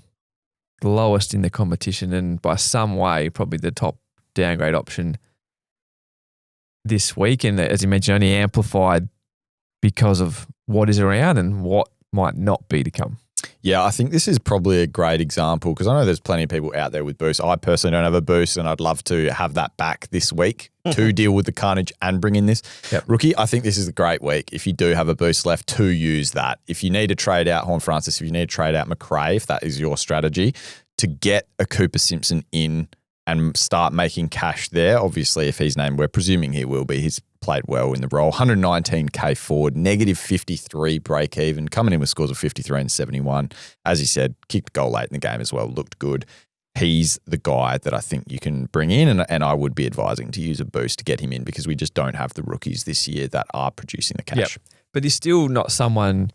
The lowest in the competition and by some way probably the top downgrade option this week. And as you mentioned, only amplified because of what is around and what might not be to come. Yeah, I think this is probably a great example because I know there's plenty of people out there with boosts. I personally don't have a boost and I'd love to have that back this week to deal with the carnage and bring in this rookie. I think this is a great week if you do have a boost left to use that. If you need to trade out Horne-Francis, if you need to trade out Macrae, if that is your strategy, to get a Cooper Simpson in and start making cash there. Obviously, if he's named, we're presuming he will be. He's played well in the role. 119K forward, negative 53 break even, coming in with scores of 53 and 71. As he said, kicked a goal late in the game as well, looked good. He's the guy that I think you can bring in, and I would be advising to use a boost to get him in because we just don't have the rookies this year that are producing the cash. Yep. But he's still not someone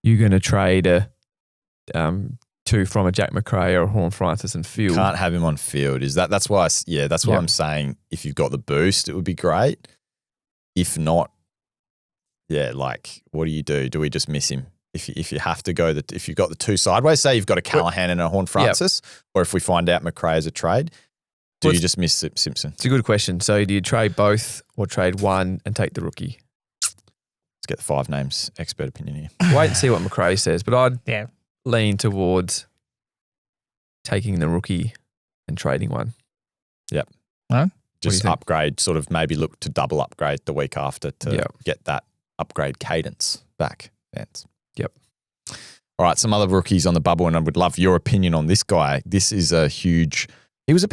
you're going to trade to from a Jack Macrae or a Horne-Francis and field. Can't have him on field. That's why I'm saying if you've got the boost, it would be great. If not, what do you do? Do we just miss him? If you have to go, if you've got the two sideways, say you've got a Callaghan and a Horne-Francis, or if we find out Macrae as a trade, do you just miss Simpson? It's a good question. So do you trade both or trade one and take the rookie? Let's get the 5 names expert opinion here. Wait and see what Macrae says, but I'd lean towards taking the rookie and trading one. Yep. No? Just think? upgrade, sort of maybe look to double upgrade the week after to Yep. get that upgrade cadence back. Vance. Yep. All right, some other rookies on the bubble, and I would love your opinion on this guy. This is a huge. He was a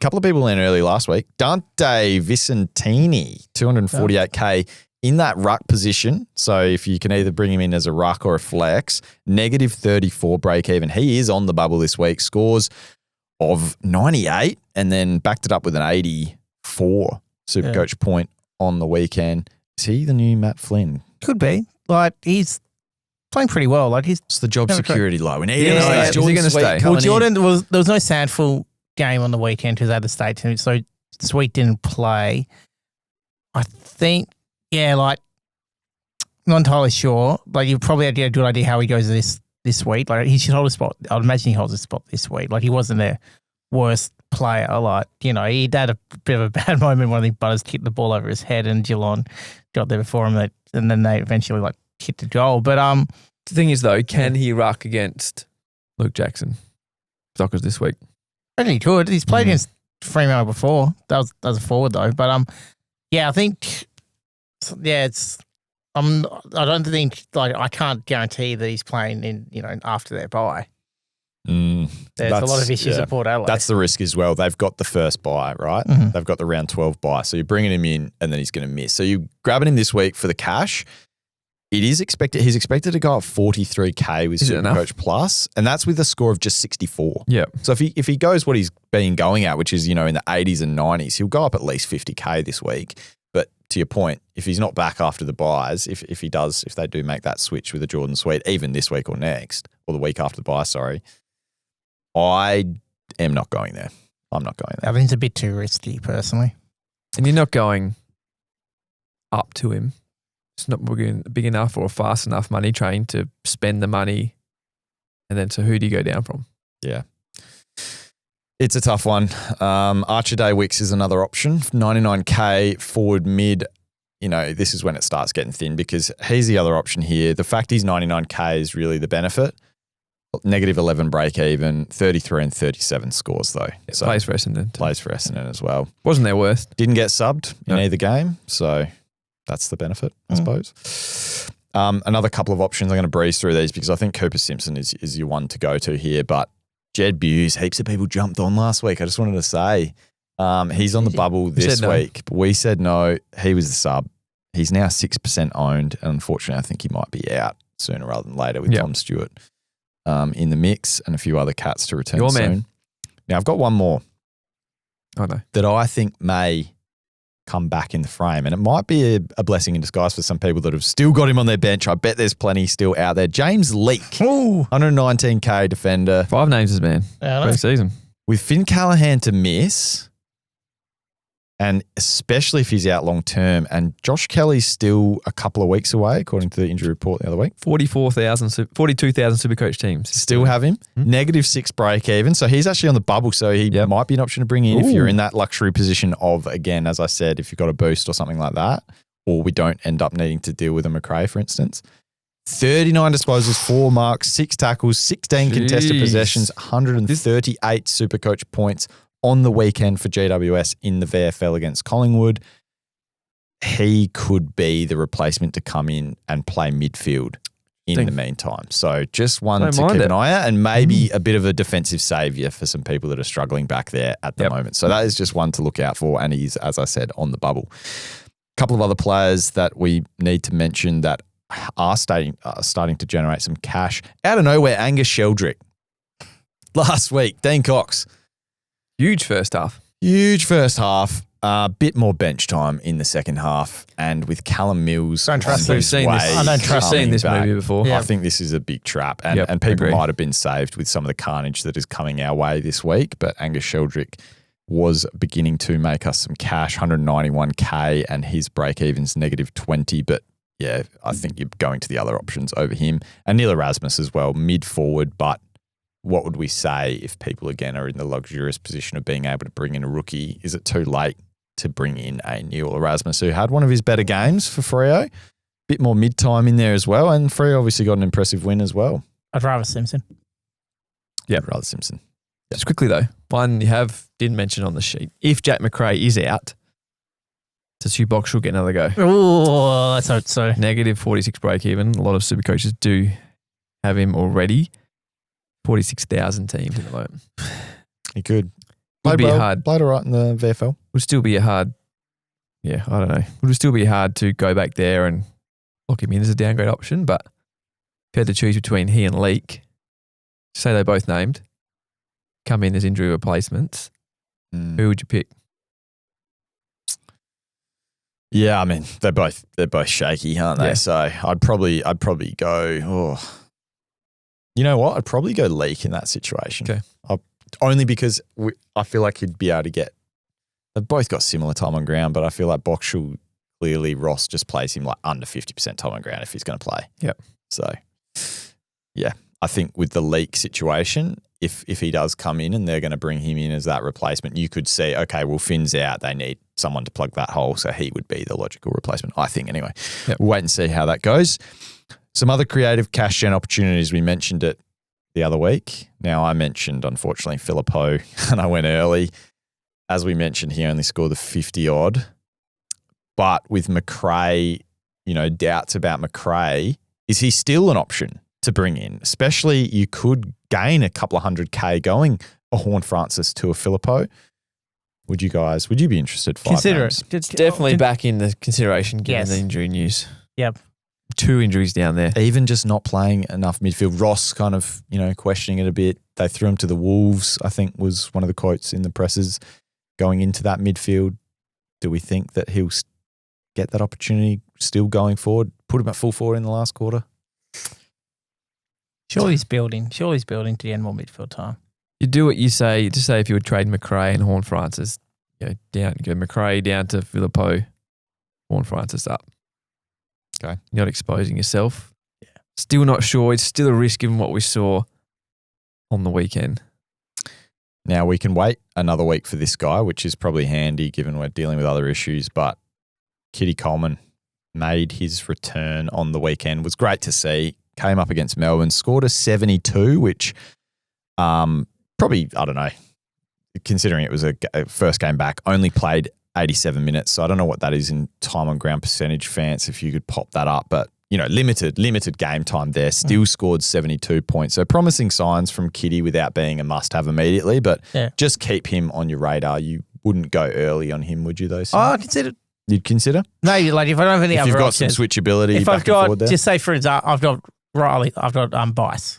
couple of people in early last week. Dante Vicentini, 248K in that ruck position. So if you can either bring him in as a ruck or a flex, negative 34 break even. He is on the bubble this week. Scores of 98 and then backed it up with an 84 SuperCoach point on the weekend. Is he the new Matt Flynn? Could be. Like, he's playing pretty well. Like, he's It's the job Never security low. We need Yeah. him to stay. Is he Jordan gonna Sweet stay? coming well. in. Jordan there was no Sandful game on the weekend because they had the state team, so Sweet didn't play. I think, like, not entirely sure. Like, you probably had a good idea how he goes this week. Like, he should hold a spot. I'd imagine he holds a spot this week. Like, he wasn't their worst player. Like, he had a bit of a bad moment when I think Butters kicked the ball over his head and Geelong got there before him, and then they eventually like hit the goal. But The thing is, though, can he ruck against Luke Jackson? Dockers this week. I think he could. He's played against Fremantle before. That was a forward though. But I think it's. I don't think, like, I can't guarantee that he's playing in after their bye. There's a lot of issues at Port Adelaide. That's the risk as well. They've got the first bye, right? Mhm. They've got the round 12 bye. So you're bringing him in and then he's going to miss. So you're grabbing him this week for the cash. He's expected to go up 43K with Is it enough? SuperCoach Plus, and that's with a score of just 64. Yeah. So if he goes what he's been going at, which is, in the 80s and 90s, he'll go up at least 50K this week. But to your point, if he's not back after the buys, if they do make that switch with a Jordan Sweet, even this week or next, or the week after the buy, I am not going there. I'm not going there. I think it's a bit too risky, personally. And you're not going up to him. It's not big enough or fast enough money train to spend the money. And then, so who do you go down from? Yeah. It's a tough one. Archer Day Wicks is another option. 99K forward mid. This is when it starts getting thin because he's the other option here. The fact he's 99K is really the benefit. Negative 11 break even, 33 and 37 scores though. So Plays for Essendon. plays for Essendon as well. Wasn't their worst. Didn't get subbed in No. either game. So that's the benefit, I suppose. Another couple of options. I'm going to breeze through these because I think Cooper Simpson is your one to go to here. But Jed Buse, heaps of people jumped on last week. I just wanted to say he's on the bubble this said no. week. But we said no. He was the sub. He's now 6% owned. And unfortunately, I think he might be out sooner rather than later with Yep. Tom Stewart in the mix and a few other cats to return Your soon. man. Now, I've got one more Oh, no. that I think may come back in the frame. And it might be a blessing in disguise for some people that have still got him on their bench. I bet there's plenty still out there. James Leake, Ooh. 119K defender. 5 names as man. Yeah, I know. Great season. With Finn Callaghan to miss, and especially if he's out long term, and Josh Kelly's still a couple of weeks away, according to the injury report the other week. 42,000 Supercoach teams. Still have him. Negative 6 break even. So he's actually on the bubble. So he Yep. might be an option to bring in if Ooh. you're in that luxury position of, again, as I said, if you've got a boost or something like that, or we don't end up needing to deal with a Macrae, for instance. 39 disposals, 4 marks, 6 tackles, 16 contested Jeez. possessions, 138 Supercoach points on the weekend for GWS in the VFL against Collingwood. He could be the replacement to come in and play midfield in the meantime. So just one Don't to mind keep it. an eye out, and maybe a bit of a defensive saviour for some people that are struggling back there at the Yep. moment. So that is just one to look out for, and he's, as I said, on the bubble. A couple of other players that we need to mention that are starting to generate some cash. Out of nowhere, Angus Sheldrick. Last week, Dean Cox. Huge first half. Huge first half. A bit more bench time in the second half. And with Callum Mills Don't trust on him. his We've seen way this. I don't trust We've seen coming this back, movie before. Yeah. I think this is a big trap. And, Yep, and people agree. might have been saved with some of the carnage that is coming our way this week. But Angus Sheldrick was beginning to make us some cash, 191K, and his break-even's negative 20. But yeah, I think you're going to the other options over him. And Neil Erasmus as well, mid-forward. But what would we say if people, again, are in the luxurious position of being able to bring in a rookie? Is it too late to bring in a Neil Erasmus who had one of his better games for Freo? Bit more mid-time in there as well. And Freo obviously got an impressive win as well. I'd rather Simpson. Yeah, rather Simpson. Just quickly though, one you didn't mention on the sheet. If Jack Macrae is out, does Hugh Boxall get another go? Oh, let's hope so. Negative 46 break even. A lot of super coaches do have him already. 46,000 teams at the moment. He could. Would be well, hard. Played all right in the VFL. Would still be a hard. Yeah, I don't know. Would still be hard to go back there and lock him in as a downgrade option. But if you had to choose between he and Leak, say they both named, come in as injury replacements, who would you pick? Yeah, I mean they're both shaky, aren't they? Yeah. So I'd probably go. Oh, you know what? I'd probably go Leak in that situation. Okay. Only because I feel like he'd be able to get. They've both got similar time on ground, but I feel like Boxall clearly Ross just plays him like under 50% time on ground if he's going to play. Yep. So yeah, I think with the Leak situation, if he does come in and they're going to bring him in as that replacement, you could see, okay, well, Finn's out. They need someone to plug that hole. So he would be the logical replacement, I think, anyway. Yep. We'll wait and see how that goes. Some other creative cash gen opportunities. We mentioned it the other week. Now, I mentioned, unfortunately, Phillipou, and I went early. As we mentioned, he only scored the 50-odd. But with Macrae, doubts about Macrae, is he still an option to bring in? Especially you could gain a couple of 100K going a Horne-Francis to a Phillipou. Would you be interested? Consider names? it. It's definitely back in the consideration given Yes. the injury news. Yep. 2 injuries down there. Even just not playing enough midfield. Ross kind of, questioning it a bit. They threw him to the Wolves, I think was one of the quotes in the presses going into that midfield. Do we think that he'll get that opportunity still going forward? Put him at full forward in the last quarter? Surely he's building to get more midfield time. You do what you say. Just say if you would trade Macrae and Horne-Francis, go Macrae down to Phillipou, Horne-Francis up. Okay. You're not exposing yourself. Yeah. Still not sure. It's still a risk given what we saw on the weekend. Now we can wait another week for this guy, which is probably handy given we're dealing with other issues, but Kitty Coleman made his return on the weekend. Was great to see. Came up against Melbourne, scored a 72, which probably, I don't know, considering it was a first game back, only played 87 minutes. So I don't know what that is in time on ground percentage, Fans, if you could pop that up. But, limited game time there, still scored 72 points. So promising signs from Kitty without being a must-have immediately, but just keep him on your radar. You wouldn't go early on him, would you, though? Sam? I consider. You'd consider? No, like if I don't have any If other you've got options. some switchability If back I've got, and forward there? just say for example, I've got Riley, I've got Bice.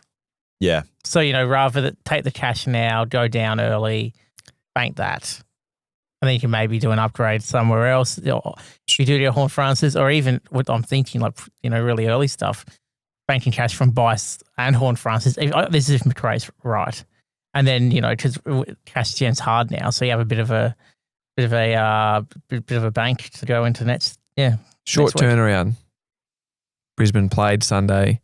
Yeah. So, rather than take the cash now, go down early, bank that. And then you can maybe do an upgrade somewhere else. Or you do your Horne-Francis, or even what I'm thinking, like, really early stuff, banking cash from Bice and Horne-Francis. This is if Macrae's right. And then, because cash gen's hard now, so you have a bit of a bank to go into next. Yeah. Short next week. turnaround. Brisbane played Sunday,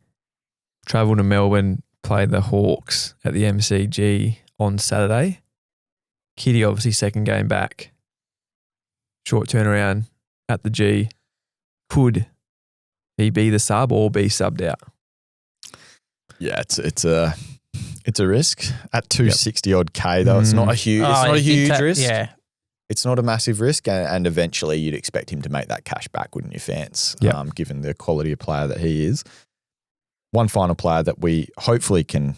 travelled to Melbourne, played the Hawks at the MCG on Saturday. Kitty, obviously, second game back. Short turnaround at the G. Could he be the sub or be subbed out? Yeah, it's a risk at 260 odd K though. It's not a huge. It's not a huge risk. Yeah. It's not a massive risk, and eventually you'd expect him to make that cash back, wouldn't you, Fans? Yeah. Given the quality of player that he is. One final player that we hopefully can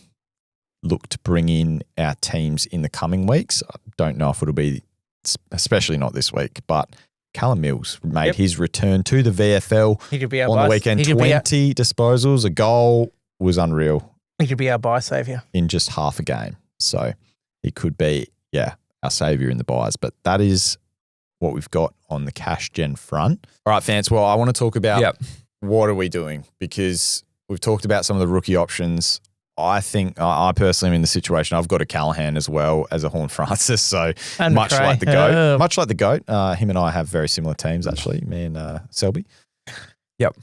look to bring in our teams in the coming weeks. I don't know if it'll be, especially not this week, but Callum Mills made his return to the VFL He could be our on buy- the weekend. he could be 20 disposals, a goal, was unreal He could be our buy saviour. in just half a game. So he could be, our saviour in the buys. But that is what we've got on the cash gen front. All right, Fans. Well, I want to talk about what are we doing, because we've talked about some of the rookie options. I think I personally am in the situation. I've got a Callaghan as well as a Horne-Francis. So And much Macrae. like the GOAT. Much like the GOAT. Him and I have very similar teams, actually, me and Selby. Yep.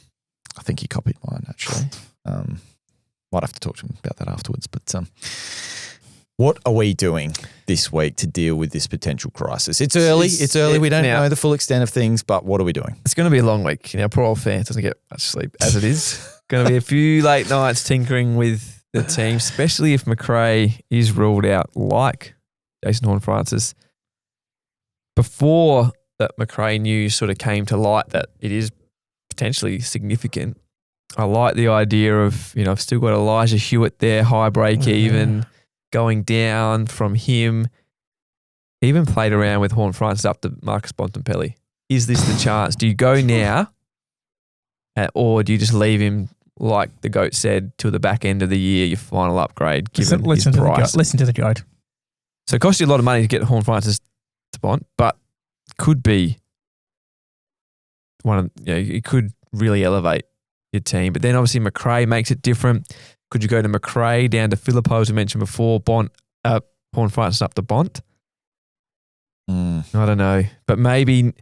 I think he copied mine, actually. Might have to talk to him about that afterwards. But what are we doing this week to deal with this potential crisis? It's early. We don't know the full extent of things, but what are we doing? It's going to be a long week. Poor old Fans doesn't get much sleep as it is. Going to be a few late nights tinkering with the team, especially if Macrae is ruled out like Jason Horne-Francis. Before that Macrae news sort of came to light that it is potentially significant, I like the idea of, I've still got Elijah Hewitt there, high break even, going down from him. Even played around with Horne-Francis up to Marcus Bontempelli. Is this the chance? Do you go now or do you just leave him, like the GOAT said, till the back end of the year, your final upgrade, given his price? Listen to the GOAT. So it costs you a lot of money to get Horne-Francis to Bont, but could be it could really elevate your team. But then obviously Macrae makes it different. Could you go to Macrae down to Phillipou, as we mentioned before, Horne-Francis up to Bont? I don't know. But maybe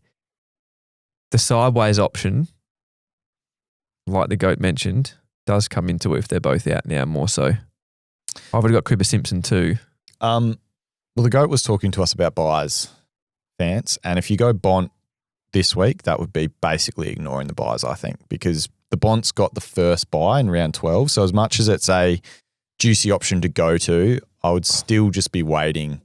the sideways option, like the GOAT mentioned, does come into it if they're both out now more so. I've already got Cooper Simpson too. Well, the GOAT was talking to us about buys, Vance, and if you go Bont this week, that would be basically ignoring the buys, I think, because the Bont's got the first buy in round 12. So as much as it's a juicy option to go to, I would still just be waiting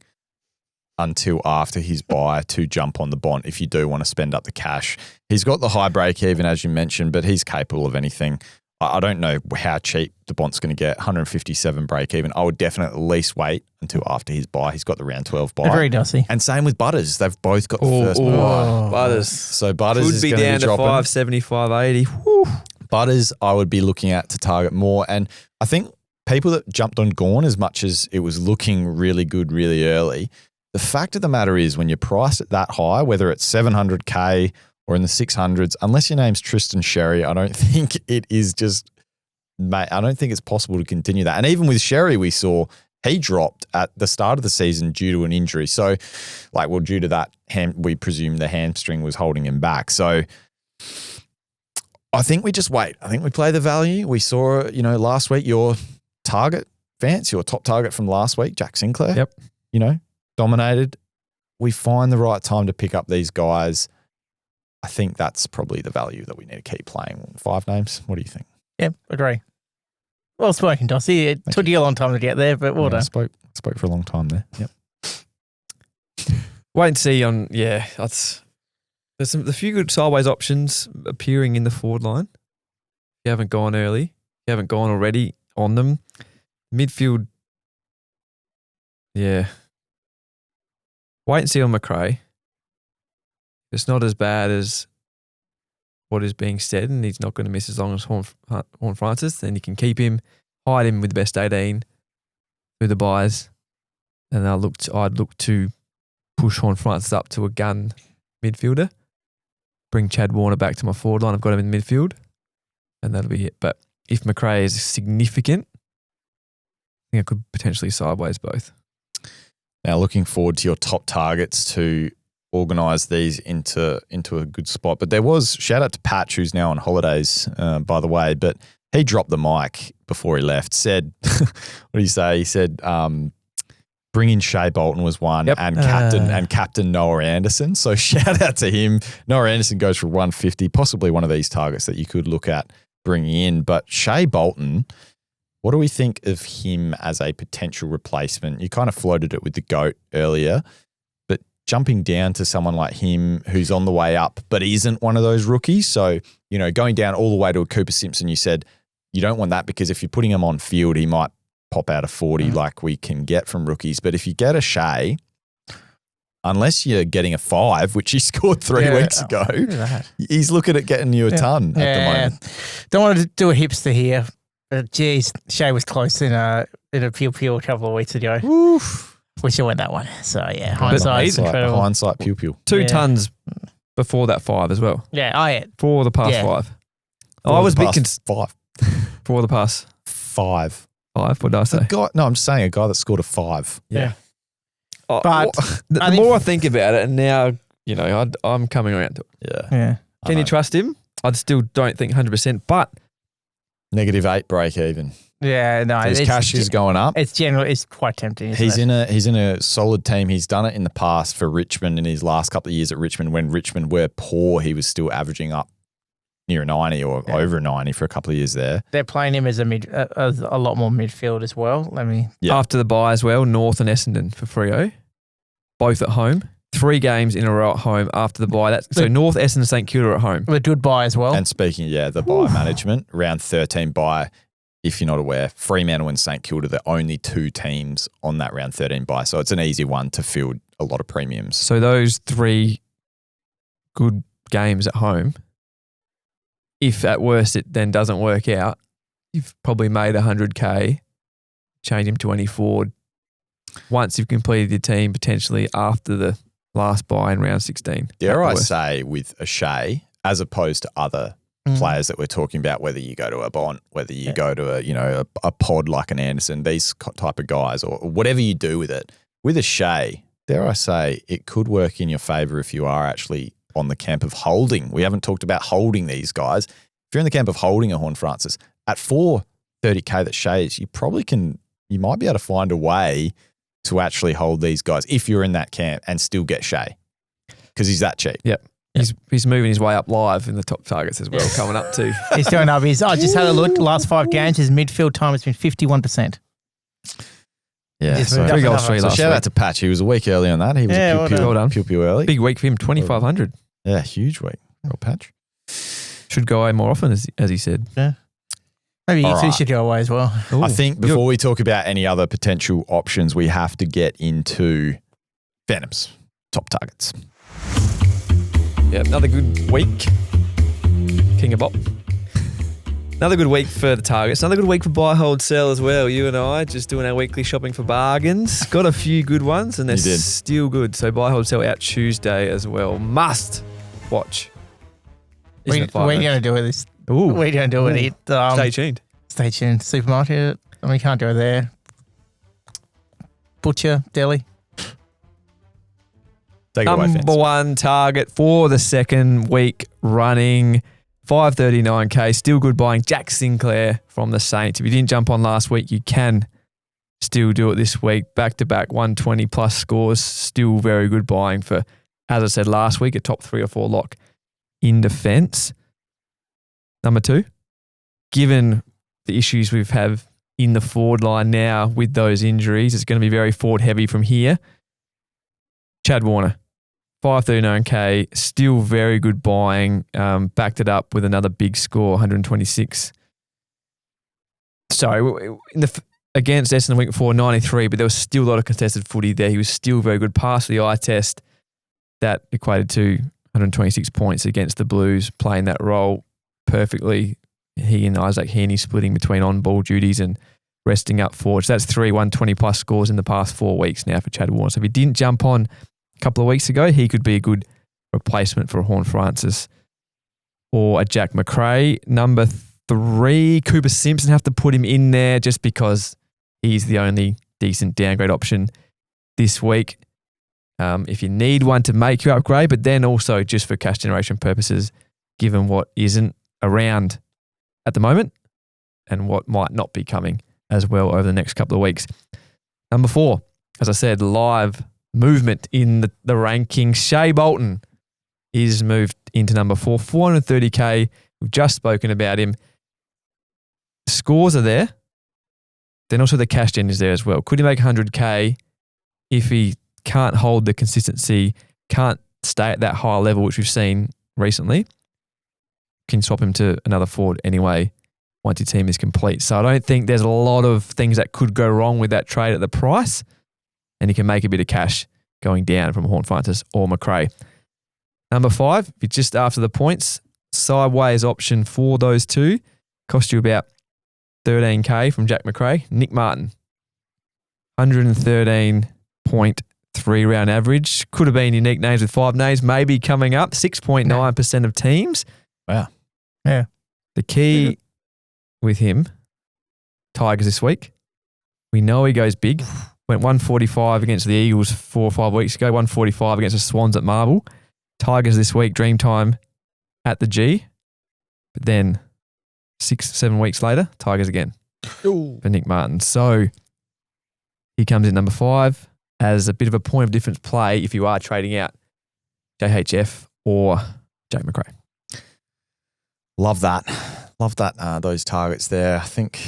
until after his buy to jump on the Bont if you do want to spend up the cash. He's got the high break even, as you mentioned, but he's capable of anything. I don't know how cheap the Bont's going to get, 157 break even. I would definitely at least wait until after his buy. He's got the round 12 buy. Very Dossy. And same with Butters. They've both got the first buy. Butters. So Butters Could is be going to down be to dropping. 570, 580. Whew. Butters, I would be looking at to target more. And I think people that jumped on Gawn, as much as it was looking really good really early, the fact of the matter is when you're priced at that high, whether it's 700K or in the 600s, unless your name's Tristan Sherry, I don't think it is just, mate, I don't think it's possible to continue that. And even with Sherry, we saw he dropped at the start of the season due to an injury. So, due to that, we presume the hamstring was holding him back. So, I think we just wait. I think we play the value. We saw, last week, your target, Vance, your top target from last week, Jack Sinclair. Yep. Dominated. We find the right time to pick up these guys. I think that's probably the value that we need to keep playing. 5 names. What do you think? Yep, agree. Well spoken, Dossy. It took you a long time to get there, but well done. I spoke for a long time there. Yep. Wait and see on, there's a few good sideways options appearing in the forward line. If you haven't gone early, if you haven't gone already on them. Midfield, wait and see on Macrae. It's not as bad as what is being said, and he's not going to miss as long as Horne-Francis. Then you can keep him, hide him with the best 18 through the buys, and I'd look to push Horne-Francis up to a gun midfielder, bring Chad Warner back to my forward line. I've got him in midfield, and that'll be it. But if Macrae is significant, I think I could potentially sideways both. Now, looking forward to your top targets to organise these into a good spot. But there was, shout out to Patch, who's now on holidays, by the way, but he dropped the mic before he left, said, what did he say? He said, bring in Shea Bolton was one, and captain Noah Anderson. So shout out to him. Noah Anderson goes for 150, possibly one of these targets that you could look at bringing in. But Shea Bolton, what do we think of him as a potential replacement? You kind of floated it with the GOAT earlier, but jumping down to someone like him who's on the way up but isn't one of those rookies. So, going down all the way to a Cooper Simpson, you said you don't want that because if you're putting him on field, he might pop out a 40 like we can get from rookies. But if you get a Shea, unless you're getting a 5, which he scored 3 weeks ago, he's looking at getting you a ton at the moment. Don't want to do a hipster here. But geez, Shea was close in a P.P.S a couple of weeks ago. Oof. Wish I went that one. So hindsight's incredible. Hindsight, P.P.S. 2 tons before that 5 as well. Yeah, For the past 5. I was a bit 5. For the past 5. 5. What did I say? I'm just saying a guy that scored a 5. Yeah. But the more I think about it, and now, I'm coming around to it. Yeah. Can you trust him? I still don't think 100%, but -8 break even. Yeah, no. His cash is going up. It's quite tempting. He's in a solid team. He's done it in the past for Richmond in his last couple of years at Richmond. When Richmond were poor, he was still averaging up near a 90 or over a 90 for a couple of years there. They're playing him as a lot more midfield as well. Yeah. After the bye as well, North and Essendon for Freo, both at home. 3 games in a row at home after the bye. So North, Essendon, St Kilda at home. A good bye as well. And speaking, the bye management, round 13 bye, if you're not aware, Fremantle and St Kilda, the only 2 teams on that round 13 bye. So it's an easy one to field a lot of premiums. So those 3 good games at home, if at worst it then doesn't work out, you've probably made 100K, change him to any forward once you've completed your team potentially after the last bye in round 16. Dare I say with O'Shea, as opposed to other players that we're talking about, whether you go to a Bont, whether you go to a pod like an Anderson, these type of guys, or whatever you do with it, with O'Shea, dare I say, it could work in your favour if you are actually on the camp of holding. We haven't talked about holding these guys. If you're in the camp of holding a Horne-Francis, at 430K that Shea's, you might be able to find a way to actually hold these guys if you're in that camp and still get Shea because he's that cheap. Yep. He's moving his way up live in the top targets as well, coming up to. He's doing up. I just had a look. The last 5 games, his midfield time has been 51%. Yeah, so 3 goals, 3 last shout week. out to Patch. He was a week early on that. He was well done. pew early. Big week for him, 2,500. Yeah, huge week. Well, Patch. Should go away more often, as he said. Yeah. Maybe you All two right. should go away as well. Ooh. I think before we talk about any other potential options, we have to get into Phantoms, top targets. Yeah, another good week. King of Bop. Another good week for the targets. Another good week for buy, hold, sell as well. You and I just doing our weekly shopping for bargains. Got a few good ones and they're still good. So buy, hold, sell out Tuesday as well. Must watch. We're going to do it. Ooh. We're going to do it. Stay tuned. Stay tuned. Supermarket. We can't go there. Butcher, deli. Take it away, Number Fans. 1 target for the second week running. 539K, still good buying. Jack Sinclair from the Saints. If you didn't jump on last week, you can still do it this week. Back-to-back 120 plus scores. Still very good buying for, as I said last week, a top 3 or 4 lock in defence. Number 2, given the issues we've had in the forward line now with those injuries, it's going to be very forward heavy from here. Chad Warner. 539K, still very good buying. Backed it up with another big score, 126. So against Essendon week before, 93, but there was still a lot of contested footy there. He was still very good. Passed the eye test. That equated to 126 points against the Blues, playing that role perfectly. He and Isaac Heaney splitting between on-ball duties and resting up forward. So that's 3 120 plus scores in the past 4 weeks now for Chad Warner. So if he didn't jump on couple of weeks ago, he could be a good replacement for Horne-Francis or a Jack Macrae. Number 3, Cooper Simpson, have to put him in there just because he's the only decent downgrade option this week. If you need one to make you upgrade, but then also just for cash generation purposes, given what isn't around at the moment and what might not be coming as well over the next couple of weeks. Number 4, as I said, live movement in the rankings. Shea Bolton is moved into number 4, 430K. We've just spoken about him. Scores are there. Then also the cash gen is there as well. Could he make 100K if he can't hold the consistency, can't stay at that high level, which we've seen recently? Can swap him to another forward anyway once your team is complete. So I don't think there's a lot of things that could go wrong with that trade at the price. And you can make a bit of cash going down from Horne-Francis or Macrae. Number 5, you're just after the points, sideways option for those two. Cost you about 13K from Jack Macrae. Nick Martin, 113.3 round average. Could have been unique names with 5 names, maybe coming up. 6.9% of teams. Wow. Yeah. The key with him, Tigers this week. We know he goes big. Went 145 against the Eagles 4 or 5 weeks ago, 145 against the Swans at Marvel. Tigers this week, Dreamtime at the G. But then 6-7 weeks later, Tigers again for Nick Martin. So he comes in number 5 as a bit of a point of difference play if you are trading out JHF or Jack Macrae. Love that. Love that. Those targets there. I think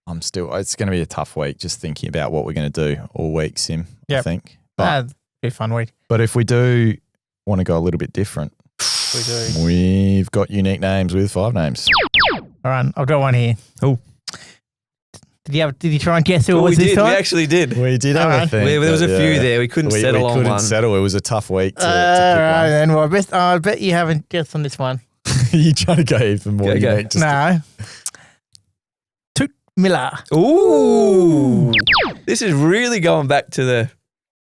it's going to be a tough week just thinking about what we're going to do all week, Sim, I think. But, be a fun week. but if we do want to go a little bit different, We do. we've got unique names with 5 names. All right, I've got one here. Oh. Did you try and guess who it we was this did. time? We actually did. We did have a Alright. thing. There was a but, few there. We couldn't settle we on couldn't one. settle. It was a tough week to All pick right, then. Well, I bet you haven't guessed on this one. one. You trying to go even more Go. unique? No. Toot Miller. Ooh. This is really going back to the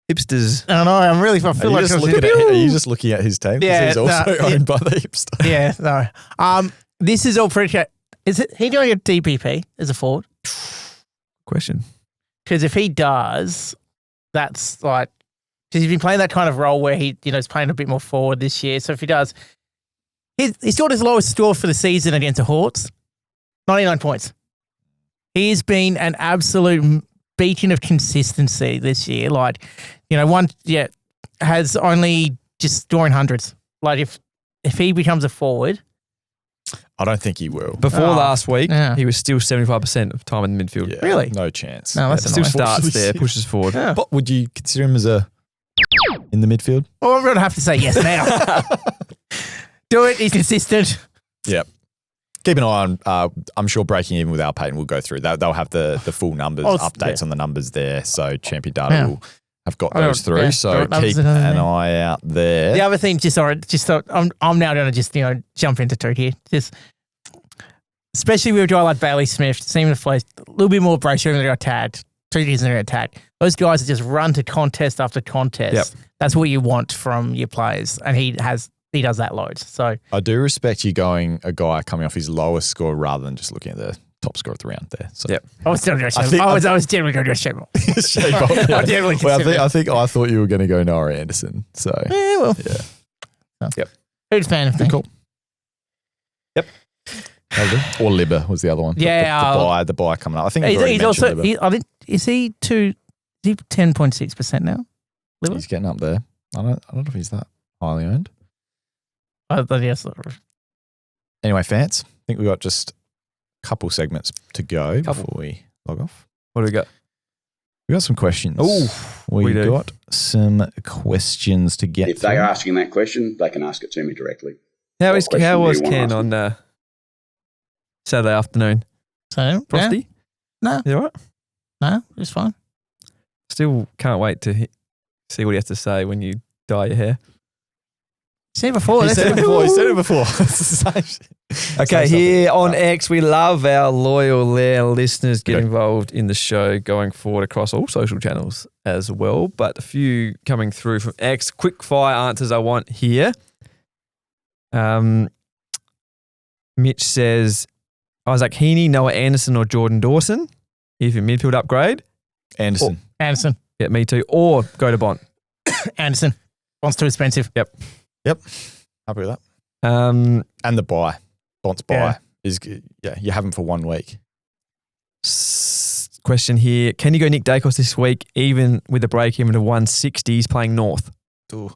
hipsters. I know. I feel Are like you just looking at his team? 'Cause Yeah, he's also no, owned by the hipster. Yeah, no. This is all pretty. Is he doing a DPP as a forward? Question. Because if he does, that's like because he's been playing that kind of role where he is playing a bit more forward this year. So if he does, he scored his lowest score for the season against the Hawks, 99 points. He's been an absolute beacon of consistency this year. Like, has only just scoring hundreds. Like if he becomes a forward. I don't think he will. Before last week, yeah. he was still 75% of time in the midfield. Yeah, Really? No chance. No, that's Still annoying. starts there, pushes forward. Yeah. But would you consider him as in the midfield? Well, I'm going to have to say yes now. Do it. He's consistent. Yeah. Keep an eye on, I'm sure Breaking Even with Al Paton will go through that. They'll have the full numbers, updates on the numbers there. So Champion Data will have got those through. Yeah, so keep an eye out there. The other thing, I'm now going to just jump into two here. Just especially with a guy like Bailey Smith, seeming to play a little bit more brace when they got tagged. 2 years and they got tagged. Those guys that just run to contest after contest. Yep. That's what you want from your players, and he does that loads. So I do respect you going a guy coming off his lowest score rather than just looking at the top score of the round there. So. Yep. I was still going to go. I was generally going to go Shepard. Shape up, yeah. I definitely Well, I think I thought you were going to go Noah Anderson. So Yeah, well. yeah. So. Yep. Who's fan of me? Cool. Yep. Or Libba was the other one. Yeah, the buy coming up. I think He's also. I think is he 10.6% now? Libba? He's getting up there. I don't know if he's that highly owned. Yes. Anyway, fans, I think we've got just a couple segments to go before we log off. What do we got? We got some questions. We we do. got some questions to get If through. they are asking that question, they can ask it to me directly. How What question was do you want Ken to ask on Saturday afternoon? So Frosty? No. You all right? No, it's fine. Still can't wait to see what he has to say when you dye your hair. See before. He That's said it before. It's the same shit. Okay, Same here stuff. on X, we love our loyal Lair listeners get involved in the show going forward across all social channels as well. But a few coming through from X. Quick fire answers I want here. Mitch says, Isaac Heaney, Noah Anderson or Jordan Dawson. If your midfield upgrade. Anderson. Anderson. Yeah, me too. Or go to Bont. Anderson. One's too expensive. Yep. Happy with that. Um, And the buy. Bont's buy Yeah. is you have him for 1 week. question here. Can you go Nick Dacos this week, even with a break even to 160? He's playing North. Ooh.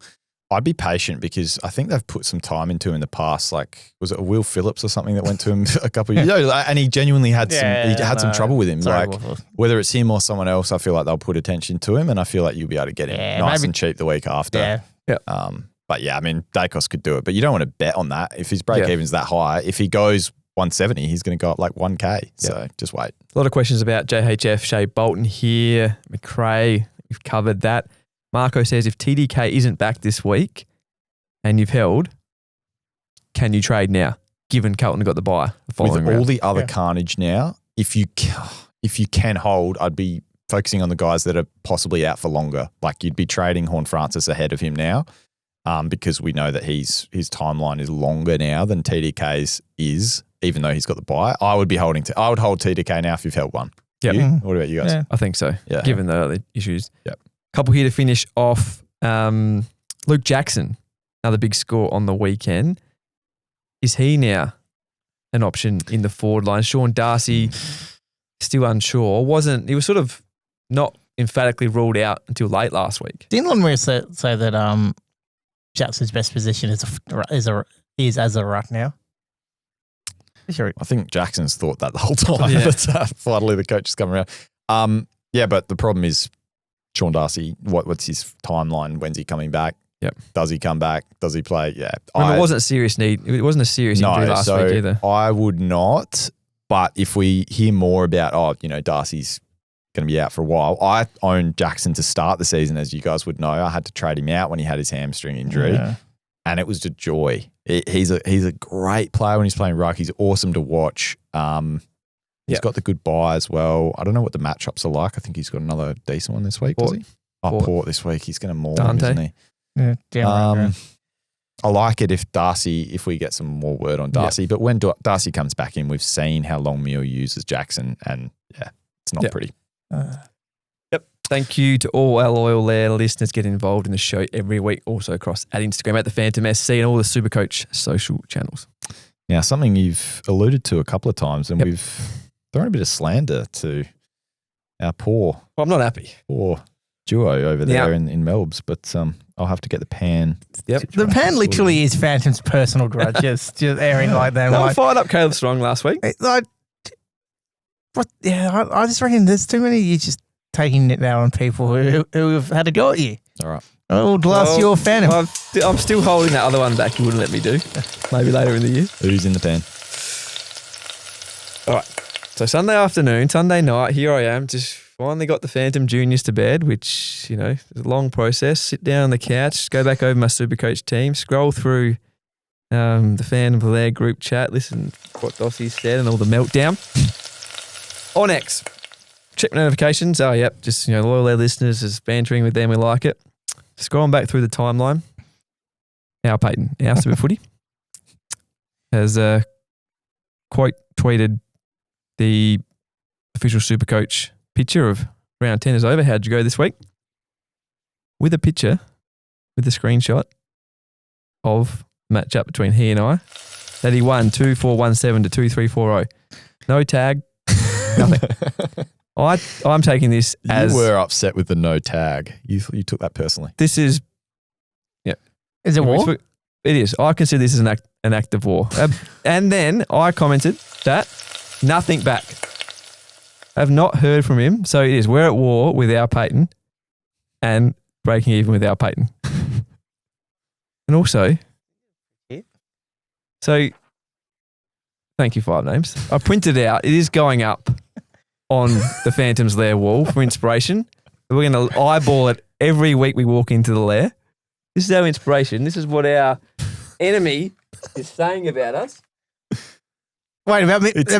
I'd be patient because I think they've put some time into him in the past. Like, was it a Will Phillips or something that went to him a couple of years? And he genuinely had some trouble with him. Sorry, like, Wolf. whether it's him or someone else, I feel like they'll put attention to him, and I feel like you'll be able to get him nice and cheap the week after. Yeah. But yeah, I mean, Dacos could do it, but you don't want to bet on that. If his break even's that high, if he goes 170, he's going to go up like 1K. So just wait. A lot of questions about JHF, Shea Bolton here, Macrae. We've covered that. Marco says if TDK isn't back this week and you've held, can you trade now? Given Carlton got the bye the following With all round. the other carnage now, if you can hold, I'd be focusing on the guys that are possibly out for longer. Like you'd be trading Horne-Francis ahead of him now, because we know that his timeline is longer now than TDK's is, even though he's got the bye. I would hold TDK now if you've held one. Yep. You? What about you guys? Yeah. I think so, given the other issues. Yep. Couple here to finish off. Luke Jackson, another big score on the weekend. Is he now an option in the forward line? Sean Darcy, still unsure. He was sort of not emphatically ruled out until late last week. Didn't Moreira say that Jackson's best position is as a ruck now? Sure. I think Jackson's thought that the whole time. Yeah. But finally the coach is coming around. But the problem is Sean Darcy, what's his timeline? When's he coming back? Yep. Does he come back? Does he play? Yeah. It wasn't a serious need. It wasn't a serious injury last week either. I would not. But if we hear more about, Darcy's going to be out for a while. I owned Jackson to start the season, as you guys would know. I had to trade him out when he had his hamstring injury, and it was a joy. He's a great player when he's playing ruck. He's awesome to watch. He's got the good bye as well. I don't know what the matchups are like. I think he's got another decent one this week, does he? Port this week. He's going to maul him, isn't he? Yeah, I like it if we get some more word on Dossy. But when Darcy comes back in, we've seen how long Mio uses Jackson, and it's not pretty. Thank you to all our loyal Lair listeners getting involved in the show every week, also across at Instagram at the Phantom SC and all the SuperCoach social channels. Now, something you've alluded to a couple of times, and we've thrown a bit of slander to our poor I'm not happy. Poor duo over there in Melbs, but I'll have to get the Pan. The Pan literally is Phantom's personal grudge. just airing like that. I fired up Caleb Strong last week. I just reckon there's too many. You just taking it out on people who have had a go at you. All right. Oh, blast your Phantom. I'm still holding that other one back. You wouldn't let me do. Maybe later in the year. Who's in the Pan? All right. So Sunday night, here I am. Just finally got the Phantom Juniors to bed, which, is a long process. Sit down on the couch, go back over my SuperCoach team, scroll through the Phantom Lair group chat, listen to what Dossy said and all the meltdown. On X, check notifications. Oh, yep, just, loyal Lair listeners is bantering with them. We like it. Scrolling back through the timeline, Al Paton, our Super Footy, has quote tweeted the official SuperCoach picture of round 10 is over. How'd you go this week? With a picture, with a screenshot of match up between he and I, that he won 2-4-1-7 to 2-3-4-0. No tag, nothing. I'm taking this as... You were upset with the no tag. You took that personally. This is... Yeah. Is it war? It is. I consider this as an act of war. And then I commented that nothing back. I have not heard from him. So it is. We're at war with our Paton and breaking even with our Paton. And also... So... Thank you, 5 names. I printed it out. It is going up on the Phantom's Lair wall for inspiration. We're going to eyeball it every week we walk into the Lair. This is our inspiration. This is what our enemy is saying about us. Wait, about me? It's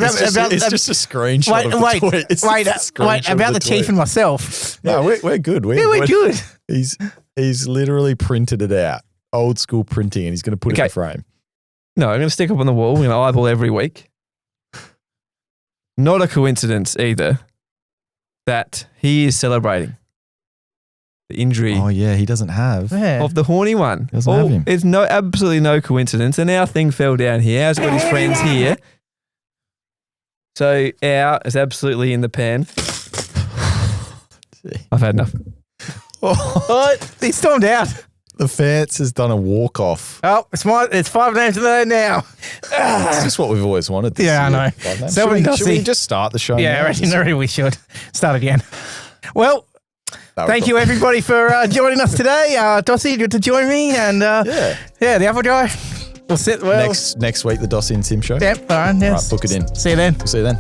just a screenshot of the tweet. Wait, about the chief and myself. No, we're good. We're good. He's literally printed it out. Old school printing, and he's going to put it in the frame. No, I'm going to stick up on the wall. We're going to eyeball every week. Not a coincidence either that he is celebrating the injury. Oh, yeah, he doesn't have. Of the horny one. Doesn't have him. It's absolutely no coincidence. And our thing fell down here. Ours got his friends here. So our is absolutely in the pan. I've had enough. He stormed out. The Fance has done a walk-off. Oh, it's 5 names in there now. It's just what we've always wanted to see. I know. Should we just start the show now? I reckon we should. Start again. Well, thank you everybody for joining us today. Dossy, good to join me. And the other guy. We'll sit next week, the Dossy and Sim show. Yep. All right. Yes. All right, book it in. See you then. We'll see you then.